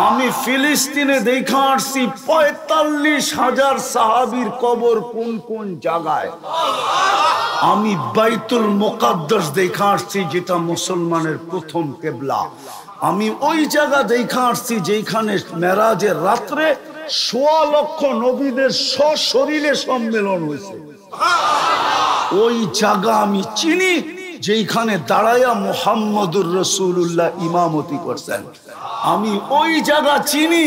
আমি ফিলিস্তিনে দেখা আসছি ৪৫,০০০ সাহাবীর কবর কোন কোন জায়গায়। আমি বাইতুল মুকাদ্দাস দেখা আসছি, যেটা মুসলমানের প্রথম কিবলা। আমি ওই জায়গা দেখা আসছি যেখানে মেরাজের রাত্রে ১৬ লক্ষ নবীদের সশরীরে সম্মেলন হয়েছে। ওই জায়গা আমি চিনি যেখানে দাঁড়ায়া মুহাম্মদুর রাসূলুল্লাহ ইমামতি করছেন। আমি ওই জায়গা চিনি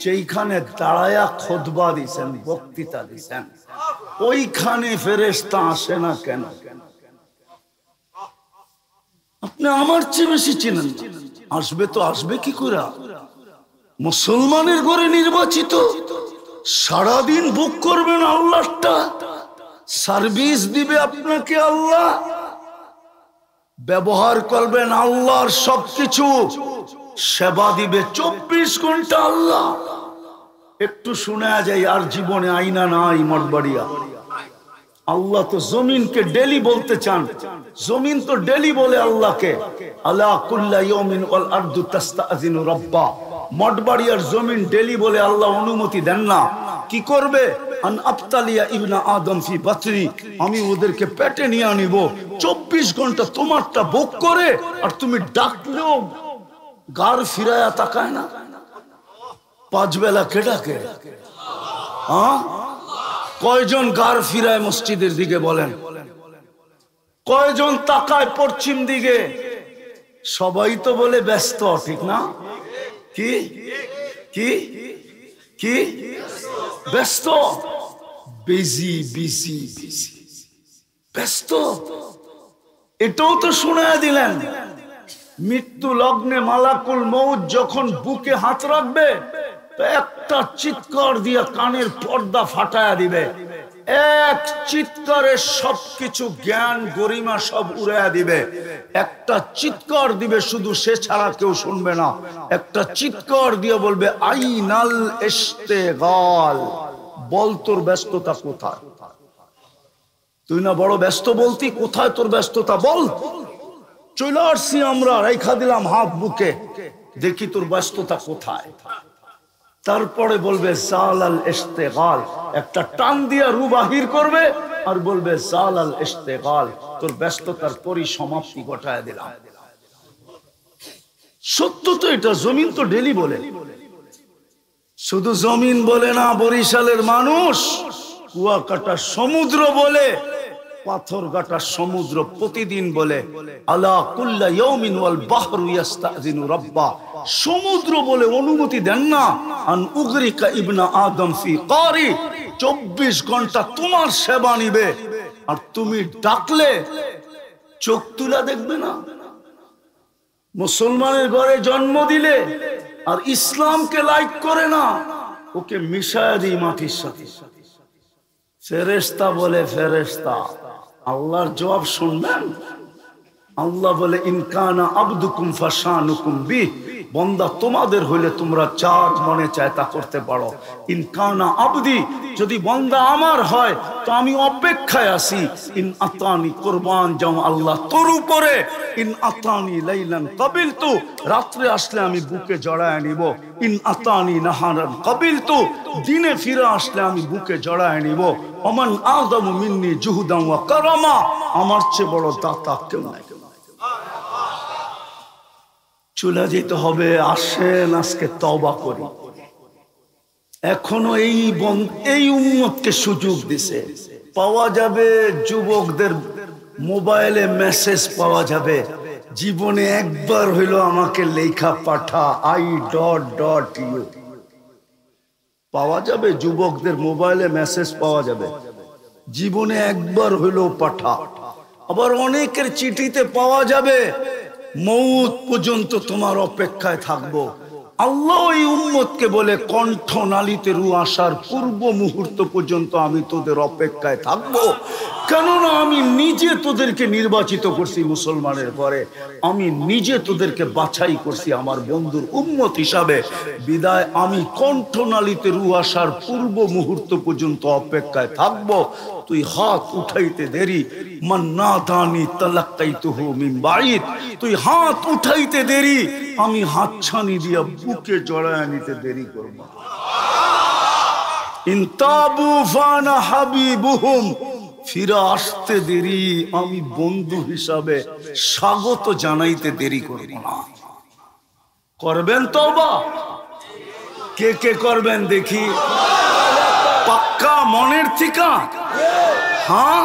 যেখানে দাঁড়ায়া খুতবা দিছেন, বক্তৃতা দিছেন। ওইখানে ফেরেশতা আসে না কেন? আপনি আমার চেয়ে বেশি চিনেন। আসবে তো আসবে কি করে? মুসলমানের ঘরে নির্বাচিত, সারাদিন বুক করবেন আল্লাহটা, সার্ভিস দিবে আপনাকে আল্লাহ, ব্যবহার করবেন আল্লাহর সবকিছু, সেবা দিবে ২৪ ঘন্টা আল্লাহ। একটু শোনা যায় আর জীবনে আইনা নাই মঠবাড়িয়া। আল্লাহ তো জমিনকে ডেলি বলতে চান, জমিন তো ডেলি বলে আল্লাহকে, আলা কুল্লা ইয়াউমিন ওয়াল আরদু তাস্তাযিনু রাব্বা। মঠবাড়িয়ার জমিন ডেলি বলে আল্লাহ অনুমতি দেন না। কি করবে? আন আবতালিয়া ইবনা আদম ফি বাতনি, আমি ওদেরকে পেটে নিয়ে আনিব। ২৪ ঘন্টা তোমারটা ভোগ করে, আর তুমি ডাকলেও গার ফিরায়া তাকায় না। ৫ বেলা কে ডাকে? কয়জন গার ফিরায় মসজিদের দিকে বলেন? কয়জন তাকায় পশ্চিম দিকে? সবাই তো বলে ব্যস্ত, ঠিক না? কি কি কি ব্যস্ত, বিজি বিজি বিজি, ব্যস্ত। এটাও তো শোনায় দিলেন, মৃত্যু লগ্নে মালাকুল মউত যখন বুকে হাত রাখবে, তো একটা চিৎকার দিয়ে কানের পর্দা ফাটায়া দিবে। এক চিৎকারে সবকিছু জ্ঞান গরিমা সব উড়াইয়া দিবে। একটা চিৎকার দিবে, শুধু সে ছাড়া কেউ শুনবে না। একটা চিৎকার দিয়ে বলবে আইনাল ইশতিগাল, বল তোর ব্যস্ততা কোথায়? তুই না বড় ব্যস্ত বলতি, কোথায় তোর ব্যস্ততা বল? চলে আসছি আমরা, রেখা দিলাম হাত বুকে, দেখি তোর ব্যস্ততা কোথায়। তারপরে বলবে জালাল ইশতিগাল, একটা টান দিয়া রু বাহির করবে আর বলবে জালাল ইশতিগাল, তোর ব্যস্ততার পরিসমাপ্তি ঘটায় দিলাম। সত্য তো এটা, জমিন তো ডেলি বলে। শুধু জমিন বলে না, বরিশালের মানুষ কুয়াকাটা সমুদ্র বলে, পাথরঘাটা সমুদ্র প্রতিদিন বলে আলা কুল্লা ইয়াউমিন ওয়াল বাহরু ইস্তাযিনু রাব্বা। সমুদ্র বলে অনুমতি দেন না, আন উগরিকা ইবনা আদম ফি কারি, ২৪ ঘন্টা তোমার সেবা নিবে, আর তুমি ডাকলে চোখ তুলা দেখবে না। মুসলমানের ঘরে জন্ম দিলে আর ইসলামকে লাইক করে না, ওকে মিশায়া দিই মাটির সাথে। ফেরেশতা বলে ফেরেশতা, আল্লাহর জবাব শুনবেন? আল্লাহ বলে ইনকানা আবদুকুম ফাশানুকুম বি, বান্দা তোমাদের হইলে তোমরা চার মনে চায় তা করতে পারো। ইনকানা আবদি, যদি বান্দা আমার হয় তো আমি অপেক্ষায় আছি। ইন আতানি কুরবান যাও আল্লাহ তোর উপরে, ইন আতানি লাইলান কাবিলতু, রাত্রে আসলে আমি বুকে জড়ায় নিব। ইন আতানি নাহারান কাবিলতু, দিনে ফিরে আসলে আমি বুকে জড়ায় নিব। ওমান আযমু মিন্নি জুহুদান ওয়া কারামা, আমার চেয়ে বড় দাতা কেউ নাই। চলে যেতে হবে। আসেন আজকে তওবা করি। এখনো এই উম্মতকে সুযোগ দিছে, পাওয়া যাবে যুবকদের মোবাইলে মেসেজ পাওয়া যাবে, জীবনে একবার হইলো আমাকে লেখা পাঠা I.U, পাওয়া যাবে। যুবকদের মোবাইলে মেসেজ পাওয়া যাবে, জীবনে একবার হইলো পাঠা। আবার অনেকের চিঠিতে পাওয়া যাবে, মৌত পর্যন্ত তোমার অপেক্ষায় থাকবো। আল্লাহ এই উম্মতকে বলে কণ্ঠনালীতে রু আসার পূর্ব মুহূর্ত পর্যন্ত আমি তোদের অপেক্ষায় থাকবো। কেননা আমি নিজে তোদেরকে নির্বাচিত করছি মুসলমানের পরে, আমি নিজে তোদেরকে বাছাই করছি আমার বন্ধুর উম্মত হিসাবে। বিদায় আমি কণ্ঠনালীতে রু আসার পূর্ব মুহূর্ত পর্যন্ত অপেক্ষায় থাকবো। তুই হাত উঠাইতে দেরি, মান নাদানি তালাক্কাইতুহু মিন বাঈদ, তুই হাত উঠাইতে দেরি, আমি হাতছানি দিয়া বুকে জড়ায় নিতে দেরি করব। ইনতাবু ফানা হাবিবুহুম, ফিরে আসতে দেরি, আমি বন্ধু হিসাবে স্বাগত জানাইতে দেরি করব না। করবেন তওবা? কে কে করবেন দেখি? পাক্কা মনের ঠিকা? হ্যাঁ,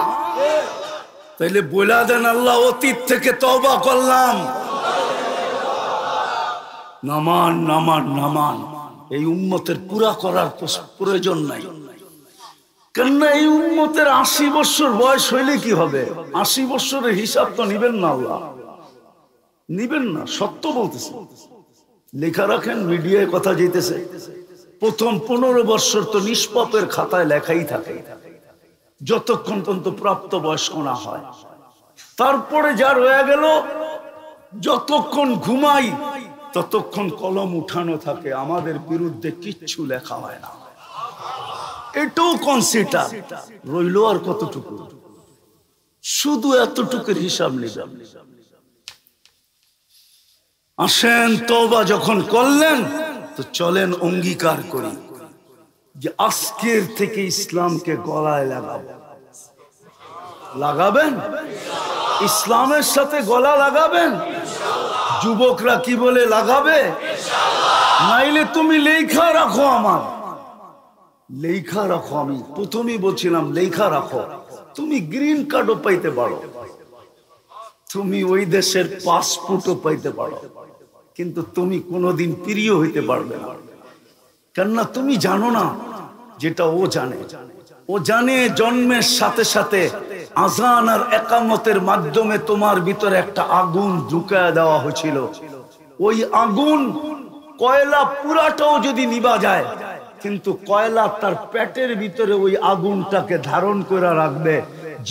তাইলে বলে দেন, আল্লাহ অতীত থেকে তওবা করলাম। নামান নামান নামান, এই উম্মতের পুরা করার প্রয়োজন নাই। কেননা এই উম্মতের 80 বছর বয়স হইলে কি হবে? 80 বছরের হিসাব তো নিবেন না, আল্লাহ নিবেন না, সত্য বলতেছে। লেখা রাখেন, মিডিয়ায় কথা যেতেছে, প্রথম 15 বছর তো নিষ্পাপের খাতায় লেখাই থাকে, যতক্ষণ পর্যন্ত প্রাপ্ত বয়স্ক না হয়। তারপরে যার হয়ে গেল, যতক্ষণ ঘুমাই ততক্ষণ কলম উঠানো থাকে, আমাদের বিরুদ্ধে কিচ্ছু লেখা হয় না। এটাও কনসিডার রইল। আর কতটুকু? শুধু এতটুকুর হিসাব নিলাম। আসেন, তওবা যখন করলেন তো চলেন অঙ্গীকার করি যে আজকের থেকে ইসলামকে গলায় লাগাবো। লাগাবেন? ইসলামের সাথে গলা লাগাবেন? যুবকরা কি বলে লাগাবে? নাইলে তুমি লেখা রাখো, আমার লেখা রাখো। আমি প্রথমেই বলছিলাম লেখা রাখো। তুমি গ্রিন কার্ডও পাইতে পারো, তুমি ওই দেশের পাসপোর্টও পাইতে পারো, কিন্তু তুমি কোনোদিন প্রিয় হইতে পারবে না। কেননা তুমি জানো না যেটা ও জানে। ও জানে জন্মের সাথে সাথে আযান আর ইকামতের মাধ্যমে তোমার ভিতরে একটা আগুন ঢুকায় দেওয়া হয়েছিল। ওই আগুন কয়লা পুরাটাও যদি নিভা যায়, কিন্তু কয়লা তার পেটের ভিতরে ওই আগুনটাকে ধারণ করে রাখবে।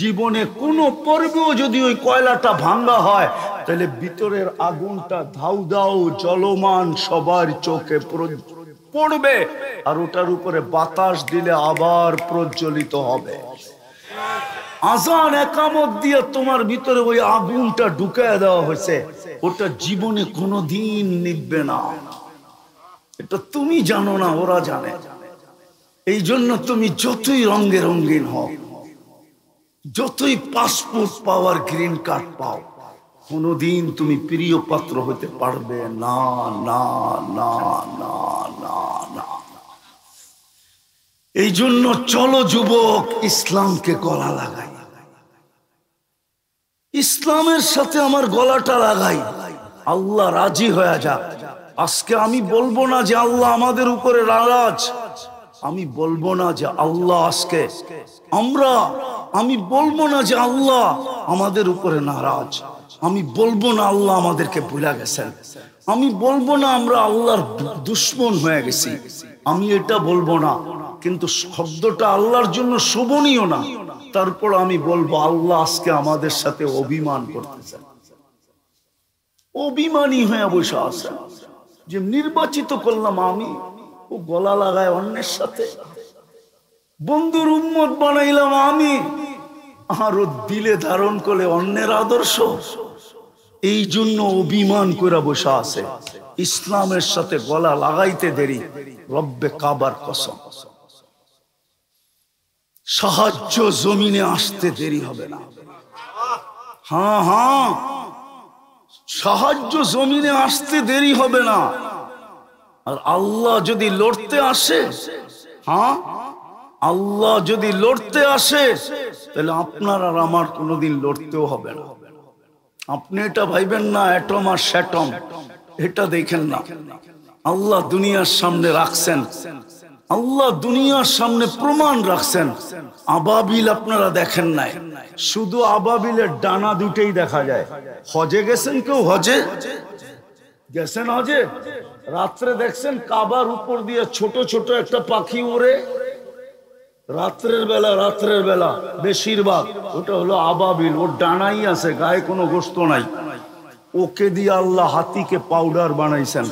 জীবনে কোনো পর্বেও যদি ওই কয়লাটা ভাঙ্গা হয়, তাহলে ভিতরের আগুনটা ধাউ ধাউ জ্বলমান সবার চোখে পড়বে, আর ওটার উপরে বাতাস দিলে আবার প্রজ্বলিত হবে। আযান ইকামত দিয়ে তোমার ভিতরে ওই আগুনটা ঢুকায় দেওয়া হয়েছে, ওটা জীবনে কোনোদিন নিভবে না। এটা তুমি জানো না, ওরা জানে। এই জন্য তুমি যতই রঙে রঙিন হও, যতই পাসপোর্ট পাওয়ার গ্রিন কার্ড পাও, কোনোদিন তুমি প্রিয় পাত্র হতে পারবে না, না না না না না। এই জন্য চলো যুবক, ইসলামকে গলা লাগাই, ইসলামের সাথে আমার গলাটা লাগাই, আল্লাহ রাজি হয়ে যাক। আজকে আমি বলবো না যে আল্লাহ আমাদের উপরে নারাজ, আমি বলবো না যে আল্লাহ আজকে আমি বলবো না যে আল্লাহ আমাদের উপরে নারাজ, আমি বলবো না আল্লাহ আমাদেরকে ভুলে গেছেন, আমি বলবো না আমরা আল্লাহর দুশমন হয়ে গেছি, আমি এটা বলবো না। কিন্তু শব্দটা আল্লাহর জন্য শোভনীয় না, তারপর আমি বলবো আল্লাহ আজকে আমাদের সাথে অভিমান করতেছেন, অভিমানী হয়ে বসে আছেন। যে নির্বাচিত করলাম আমি, ও গলা লাগায় অন্যের সাথে। বন্ধুর উম্মত বানাইলাম আমি, আর ও দিলে ধারণ করে অন্যের আদর্শ। এই জন্য অভিমান করে বসে আছে। ইসলামের সাথে গলা লাগাইতে দেরি, রব্বে কাবার কসম সাহায্য জমিনে আসতে দেরি হবে না। হ্যাঁ হ্যাঁ, সাহায্য জমিনে আসতে দেরি হবে না। আর আল্লাহ যদি লড়তে আসে, হ্যাঁ আল্লাহ যদি লড়তে আসে, তাহলে আপনার আর আমার কোনোদিন লড়তেও হবে না। আপনি এটা ভাইবেন না অ্যাটম আর স্যাটম, এটা দেখেন না। আল্লাহ দুনিয়ার সামনে রাখছেন, আল্লাহ দুনিয়ার সামনে প্রমাণ রাখছেন। আবাবিল আপনারা দেখেন নাই, শুধু আবাবিলের ডানা দুটেই দেখা যায়। হজে গেছেন কেউ? হজে গেছেন? হজে রাত্রে দেখছেন কাবার উপর দিয়ে ছোট ছোট একটা পাখি ওড়ে? রাত্রের বেলা বেশিরভাগ ওটা হলো আবাবিল, ওর ডানাই আছে, গায়ে কোনো গোস্ত নাই। ওকে দিয়ে আল্লাহ হাতিকে পাউডার বানাইছেন।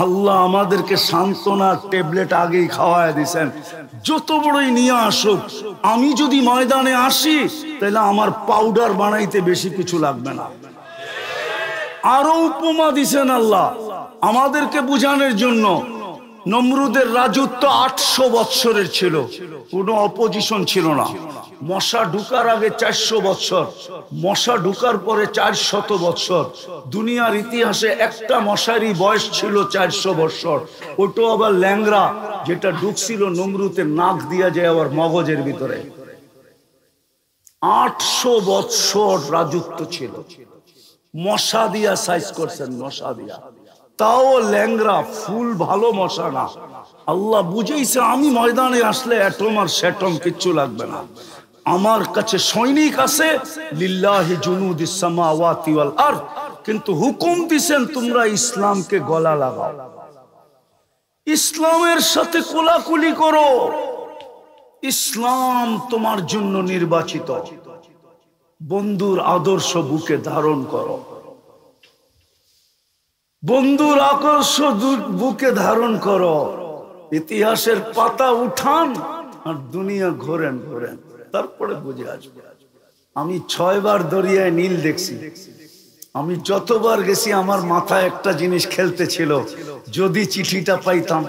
আল্লাহ আমাদেরকে সান্ত্বনার ট্যাবলেট আগেই খাওয়ায় দিয়েছেন, যত বড়ই নিয়ে আসুক, আমি যদি ময়দানে আসি তাহলে আমার পাউডার বানাইতে বেশি কিছু লাগবে না। আরো উপমা দিছেন আল্লাহ আমাদেরকে বুঝানোর জন্য। নমরুদের রাজত্ব 800 বৎসরের ছিল, কোনো অপোজিশন ছিল না। মশা ঢুকার আগে 400 বৎসর, মশা ঢুকার পরে 400 বৎসর। দুনিয়ার ইতিহাসে একটা মশারই বয়স ছিল 400 বৎসর, ওটা আবার ল্যাংরা, যেটা ঢুকছিল নমরুদের নাক দিয়া যায় আবার মগজের ভিতরে। 800 বৎসর রাজত্ব ছিল। মশা দিয়া সাইজ করছেন, মশা দিয়া, তাও ল্যাংরা, ফুল ভালো মশা না। আল্লাহ বুঝেইছে আমি ময়দানে আসলে অ্যাটম আর স্যাটম কিচ্ছু লাগবে না, আমার কাছে সৈনিক আছে। লিল্লাহি জুনুদিস সামাওয়াতি ওয়াল আরদ। কিন্তু হুকুম দিছেন তোমরা ইসলামকে গলা লাগাও, ইসলামের সাথে কোলাকুলি করো, ইসলাম তোমার জন্য নির্বাচিত। বন্ধুর আদর্শ বুকে ধারণ করো, বন্ধুর আদর্শ বুকে ধারণ করো। ইতিহাসের পাতা উঠান আর দুনিয়া ঘোরেন ঘোরেন, তারপরে বুঝে আসবে। আমি 6 বার দরিয়ায় নীল দেখছি। আমি যতবার গেছি আমার মাথায় একটা জিনিস খেলতেছিল, যদি চিঠিটা পাইতাম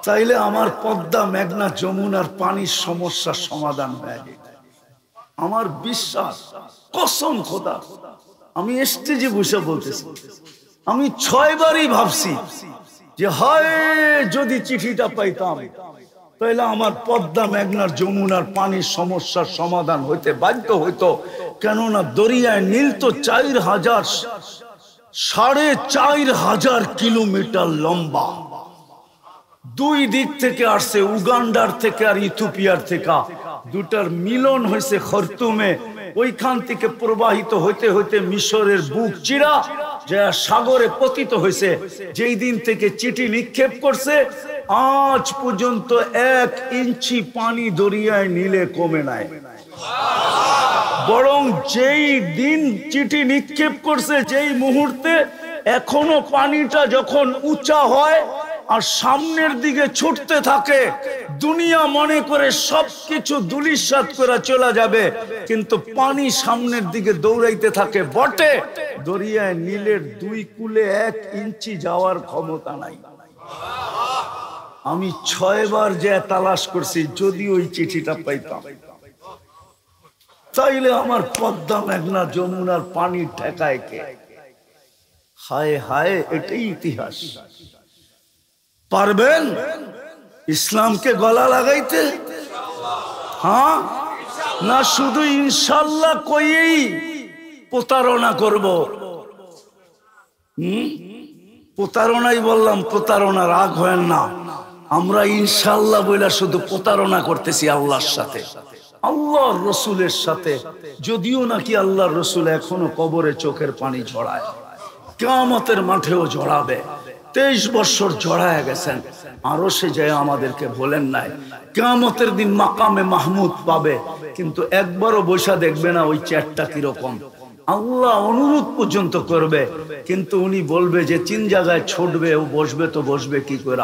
তাইলে আমার পদ্মা, মেঘনা, যমুনার পানির সমস্যার সমাধান হয়ে যেত। আমার বিশ্বাস, কসম খোদা, আমি স্টেজে বসে বলতেছি, আমি 6 বারই ভাবছি যে হয় যদি চিঠিটা পাইতাম তাহলে আমার পদ্মা, মেঘনার, যমুনার পানির সমস্যার সমাধান হইতে বাধ্য হইতো। কেননা দরিয়ায় নীল তো 4,500 কিলোমিটার লম্বা। 2 দিক থেকে আসছে, উগান্ডার থেকে আর ইথিওপিয়ার থেকে। দুটার মিলন হয়েছে খর্তুমে, ওইখান থেকে প্রবাহিত হইতে হইতে মিশরের বুক চিরা যা সাগরে পতিত হয়েছে। যেই দিন থেকে চিঠি নিক্ষেপ করছে আজ পর্যন্ত 1 ইঞ্চি পানি দরিয়ায় নীলে কমে নাই। বরং যেই দিন চিঠি নিক্ষেপ করছে, যেই মুহূর্তে এখনো পানিটা যখন উঁচা হয় আর সামনের দিকে ছুটতে থাকে, দুনিয়া মনে করে সবকিছু ধূলিসাৎ করে চলে যাবে, কিন্তু পানি সামনের দিকে দৌড়াইতে থাকে। বটে দরিয়ায় নীলের 2 কূলে 1 ইঞ্চি যাওয়ার ক্ষমতা নাই। আমি 6 বার যে তালাশ করছি, যদি ওই চিঠিটা পাইতাম তাইলে আমার পদ্মা, মেঘনা, যমুনার পানি ঠেকায় কে? হায় হায়, এটাই ইতিহাস। পারবেন ইসলামকে গলা লাগাইতে? হ্যাঁ না শুধু ইনশাল্লাহ কইই প্রতারণা করব? প্রতারণাই বললাম, প্রতারণা, রাগ হয় না। আমরা ইনশাল্লাহ বইলা শুধু প্রতারণা করতেছি আল্লাহর সাথে, আল্লাহর রসুলের সাথে। যদিও নাকি আল্লাহর রসুল এখনো কবরে চোখের পানি ঝরায়, কিয়ামতের মাঠেও ঝরাবে। 23 বছর জড়ায় গেছেন, আরো সে যায় আমাদেরকে বলেন নাই কিয়ামতের দিন মাকামে মাহমুদ পাবে, কিন্তু একবারও বৈশা দেখবে না ওই চেয়ারটা কিরকম। আল্লাহ অনুরোধ পর্যন্ত করবে, কিন্তু উনি বলবে যে 3 জায়গায় ছুটবে, ও বসবে তো বসবে কি করে?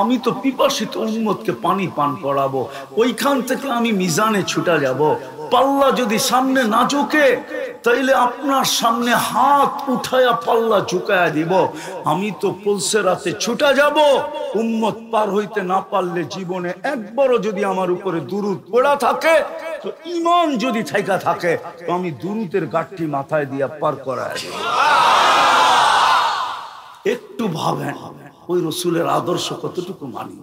আমি তো পিপাসিত উম্মতকে পানি পান করাবো, ওইখান থেকে আমি মিজানে ছুটা যাব। পাল্লা যদি সামনে না ঝুঁকে তাইলে আপনার সামনে হাত উঠায়া পাল্লা ঝুঁকায়া দিব। আমি তো পলসে রাতে ছুটা যাব। উম্মত পার হইতে না পারলে জীবনে একবারও যদি আমার উপরে দুরূদ পড়া থাকে, তো ঈমান যদি থাইকা থাকে, তো আমি দুরূদের গাঁটটি মাথায় দিয়া পার করায় দেব। একটু ভাবেন ওই রসুলের আদর্শ কতটুকু মানি।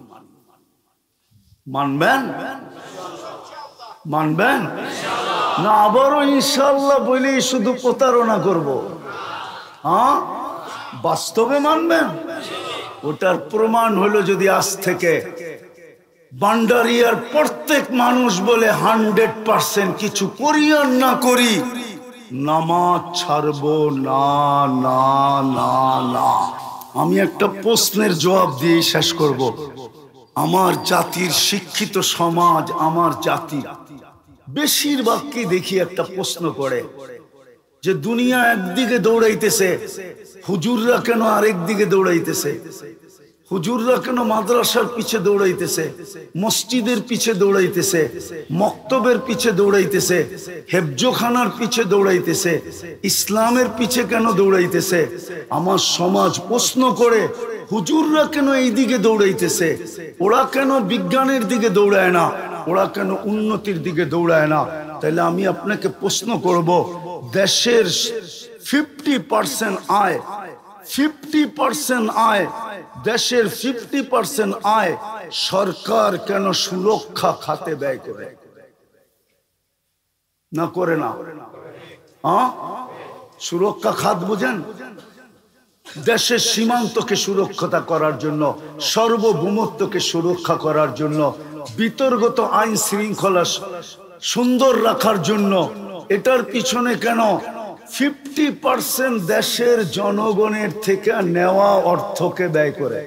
মানবেন? মানবেন না আবারও ইনশাআল্লাহ বলেই শুধু প্রতারণা করব? হ্যাঁ, বাস্তবে মানবেন? ওটার প্রমাণ হলো যদি আজ থেকে বান্ডারিয়ার প্রত্যেক মানুষ বলে 100% কিছু করি আর না করি, নামাজ ছাড়বো না না না না। আমি একটা প্রশ্নের জবাব দিয়ে শেষ করব। আমার জাতির শিক্ষিত সমাজ, আমার জাতি বেশিরভাগকে দেখি একটা প্রশ্ন করে, যে দুনিয়া একদিকে দৌড়াইতেছে, হুজুররা কেন আরেক দিকে দৌড়াইতেছে? হুজুররা কেন মাদ্রাসার পিছে দৌড়াইতেছে, মসজিদের পিছে দৌড়াইতেছে, মক্তবের পিছে দৌড়াইতেছে, হেফজোখানার পিছে দৌড়াইতেছে, ইসলামের পিছে কেন দৌড়াইতেছে? আমার সমাজ প্রশ্ন করে হুজুররা কেন এই দিকে দৌড়াইতেছে? ওরা কেন বিজ্ঞানের দিকে দৌড়ায় না? ওরা কেন উন্নতির দিকে দৌড়ায় না? তাহলে আমি আপনাকে প্রশ্ন করব, দেশের 50% আয়, 50% আয়, দেশের 50% আয় সরকার কেন সুরক্ষা খাতে ব্যয় করে না? করে না? সুরক্ষা খাত বুঝেন? দেশের সীমান্তকে সুরক্ষা করার জন্য, সার্বভৌমত্বকে সুরক্ষা করার জন্য, বিতর্গত আইন শৃঙ্খলা সুন্দর রাখার জন্য, এটার পিছনে কেন 50% দেশের জনগণের থেকে নেওয়া অর্থকে ব্যয় করে?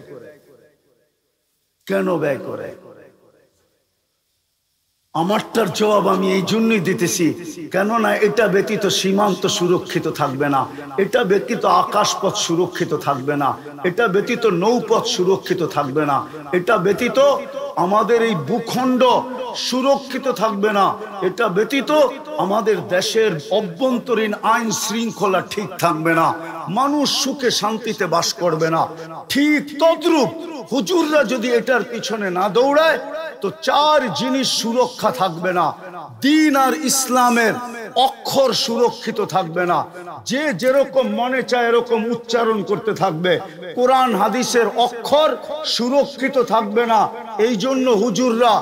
কেন ব্যয় করে? আমারটার জবাব আমি এই জন্যই দিতেছি, কেননা এটা ব্যতীত সীমান্ত সুরক্ষিত থাকবে না, এটা ব্যতীত আকাশপথ সুরক্ষিত থাকবে না, এটা ব্যতীত নৌপথ সুরক্ষিত থাকবে না, এটা ব্যতীত আমাদের এই ভূখণ্ড সুরক্ষিত থাকবে না, এটা ব্যতীত আমাদের দেশের অভ্যন্তরীণ আইন শৃঙ্খলা ঠিক থাকবে না, মানুষ সুখে শান্তিতে বাস করবে না। ঠিক তদ্রূপ হুজুররা যদি এটার পিছনে না দৌড়ায় তো 4 জিনিস সুরক্ষা থাকবে না। দ্বীন আর ইসলামের অক্ষর সুরক্ষিত থাকবে না, যে যেরকম মনে চায় এরকম উচ্চারণ করতে থাকবে। কোরআন হাদিসের অক্ষর সুরক্ষিত থাকবে না। এই জন্য হুজুররা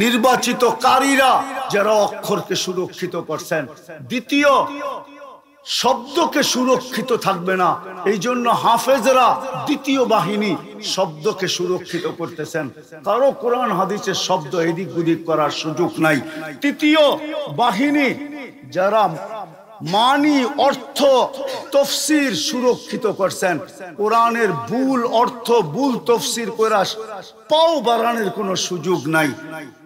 নির্বাচিত কারীরা যারা অক্ষরকে সুরক্ষিত করছেন। দ্বিতীয়, শব্দকে সুরক্ষিত থাকবে না, এই জন্য হাফেজরা দ্বিতীয় বাহিনী শব্দকে সুরক্ষিত করতেছেন, কারো কোরআন হাদিসের শব্দ এদিক ওদিক করার সুযোগ নাই। তৃতীয় বাহিনী যারা মানি অর্থ তফসির সুরক্ষিত করছেন, কোরআনের ভুল অর্থ ভুল তফসির করা পাও বাড়ানোর কোনো সুযোগ নাই।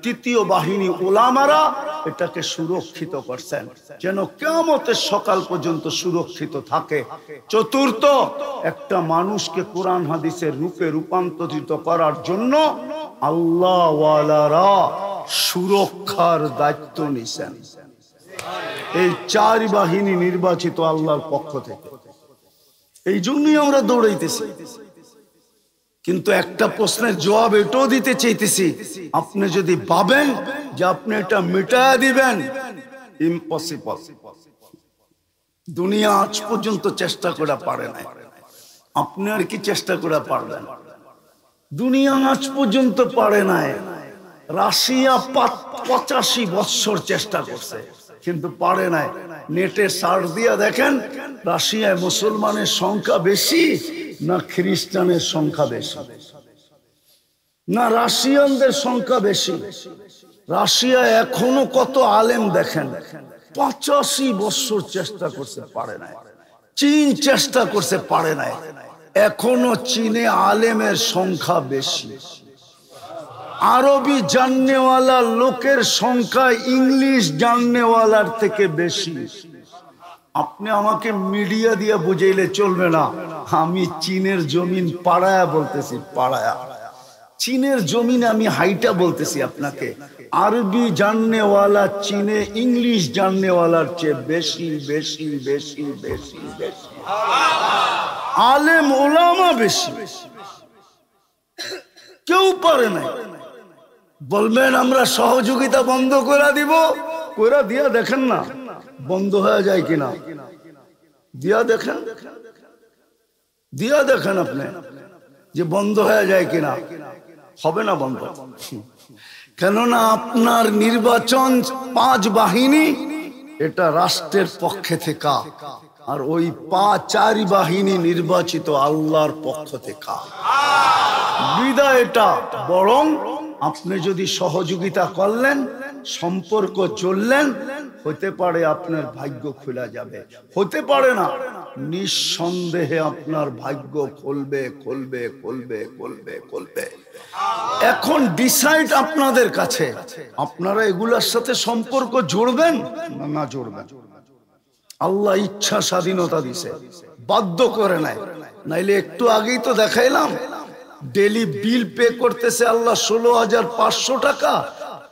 তৃতীয় বাহিনী ওলামারা এটাকে সুরক্ষিত করছেন যেন কিয়ামতের সকাল পর্যন্ত সুরক্ষিত থাকে। চতুর্থ, একটা মানুষকে কোরআন হাদিসের রূপে রূপান্তরিত করার জন্য আল্লাহ ওয়ালারা সুরক্ষার দায়িত্ব নিছেন। এই 4 বাহিনী নির্বাচিত আল্লাহর পক্ষ থেকে, এই জন্যই আমরা দৌড়াইতেছি। কিন্তু একটা প্রশ্নের জবাব এটাও দিতে চাইতেছি, আপনি যদি ভাবেন যে আপনি এটা মিটায়া দিবেন, ইম্পসিবল। দুনিয়া আজ পর্যন্ত চেষ্টা করে পারে না, আপনি আর কি চেষ্টা করে পারবেন? দুনিয়া আজ পর্যন্ত পারে নাই। রাশিয়া 85 বছর চেষ্টা করছে কিন্তু পারে নাই। নেটে সার্চ দিয়া দেখেন, রাশিয়ায় মুসলমানের সংখ্যা বেশি না খ্রিস্টানের সংখ্যা বেশি? না, রাশিয়ানদের সংখ্যা বেশি। রাশিয়া এখনো কত আলেম দেখেন, 85 বছর চেষ্টা করছে পারে নাই। চীন চেষ্টা করছে পারে নাই, এখনো চীনে আলেমের সংখ্যা বেশি। আরবি জাননেওয়ালা লোকের সংখ্যা ইংলিশ জাননেওয়ালার থেকে বেশি। আপনি আমাকে মিডিয়া দিয়ে বুঝাইলে চলবে না, আমি চীনের জমিন পাড়ায়া বলতেছি, পাড়ায়া। চীনের জমিন আমি হাইটা বলতেছি আপনাকে। আরবি জাননেওয়ালা চীনে ইংলিশ জাননেওয়ালার চেয়ে বেশি বেশি বেশি বেশি বেশি। আলেম ওলামা বেশি, কেউ পারে না। বলবেন আমরা সহযোগিতা বন্ধ করে দিব, করে দিয়া দেখেন না বন্ধ হয়ে যায় কিনা, দিয়া দেখেন, দিয়া দেখেন আপনি যে বন্ধ হয়ে যায় কিনা। হবে না বন্ধ, কেননা আপনার নির্বাচন 5 বাহিনী, এটা রাষ্ট্রের পক্ষে থেকে, আর ওই 4 বাহিনী নির্বাচিত আল্লাহর পক্ষ থেকে। বিদায় এটা বরং আপনি যদি সহযোগিতা করলেন, সম্পর্ক চললেন, হতে পারে আপনার ভাগ্য খোলা যাবে, হতে পারে না। নিঃসন্দেহে আপনার ভাগ্য খুলবে খুলবে খুলবে খুলবে খুলবে। এখন ডিসাইড আপনাদের কাছে, আপনারা এগুলোর সাথে সম্পর্ক জুড়বেন না জুড়বেন। আল্লাহ ইচ্ছা স্বাধীনতা দিছে, বাধ্য করে নাই। নাইলে একটু আগেই তো দেখাইলাম, ডেলি বিল পে করতেছে আল্লাহ 16,500 টাকা,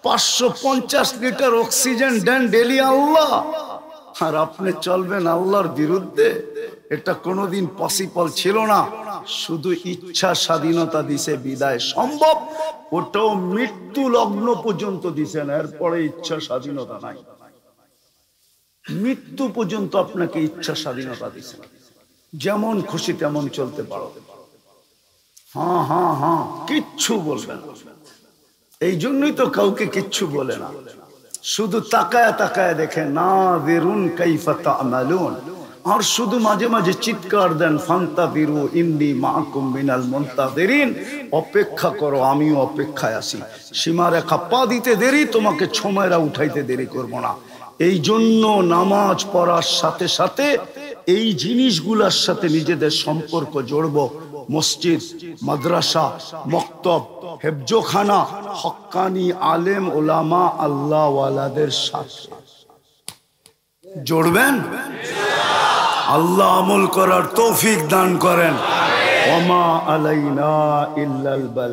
550 লিটার অক্সিজেন দেন ডেলি আল্লাহ। আর আপনি চলবেন আল্লাহর বিরুদ্ধে? এটা কোনোদিন পসিবল ছিল না। শুধু ইচ্ছা স্বাধীনতা দিছে বিদায় সম্ভব, ওটাও মৃত্যু লগ্ন পর্যন্ত দিছেন, এরপরে ইচ্ছা স্বাধীনতা নাই। মৃত্যু পর্যন্ত আপনাকে ইচ্ছা স্বাধীনতা দিছে, যেমন খুশি তেমন চলতে পারো। হ্যাঁ হ্যাঁ হ্যাঁ, কিচ্ছু বলবে না। এই জন্যই তো কাউকে কিচ্ছু বলে না, শুধু তাকায় তাকায় দেখে নাযিরুন কাইফা তা'মালুন। আর শুধু মাঝে মাঝে চিৎকার দেন, ফান্তাযিরু ইন্নী মাআকুম মিনাল মুনতাযিরিন, অপেক্ষা করো, আমিও অপেক্ষায় আছি। সীমারেখা পা দিতে দেরি, তোমাকে ছমেরা উঠাইতে দেরি করব না। এই জন্য নামাজ পড়ার সাথে সাথে এই জিনিসগুলোর সাথে নিজেদের সম্পর্ক জড়ব। মসজিদ, মাদ্রাসা, মক্তব, হেফজোখানা, হক্কানি আলেম ওলামা আল্লাহ ওয়ালাদের সাথে জড়বেন। আল্লাহ আমল করার তৌফিক দান করেন। ওমা আলাইনা ইল্লাল বালাগ।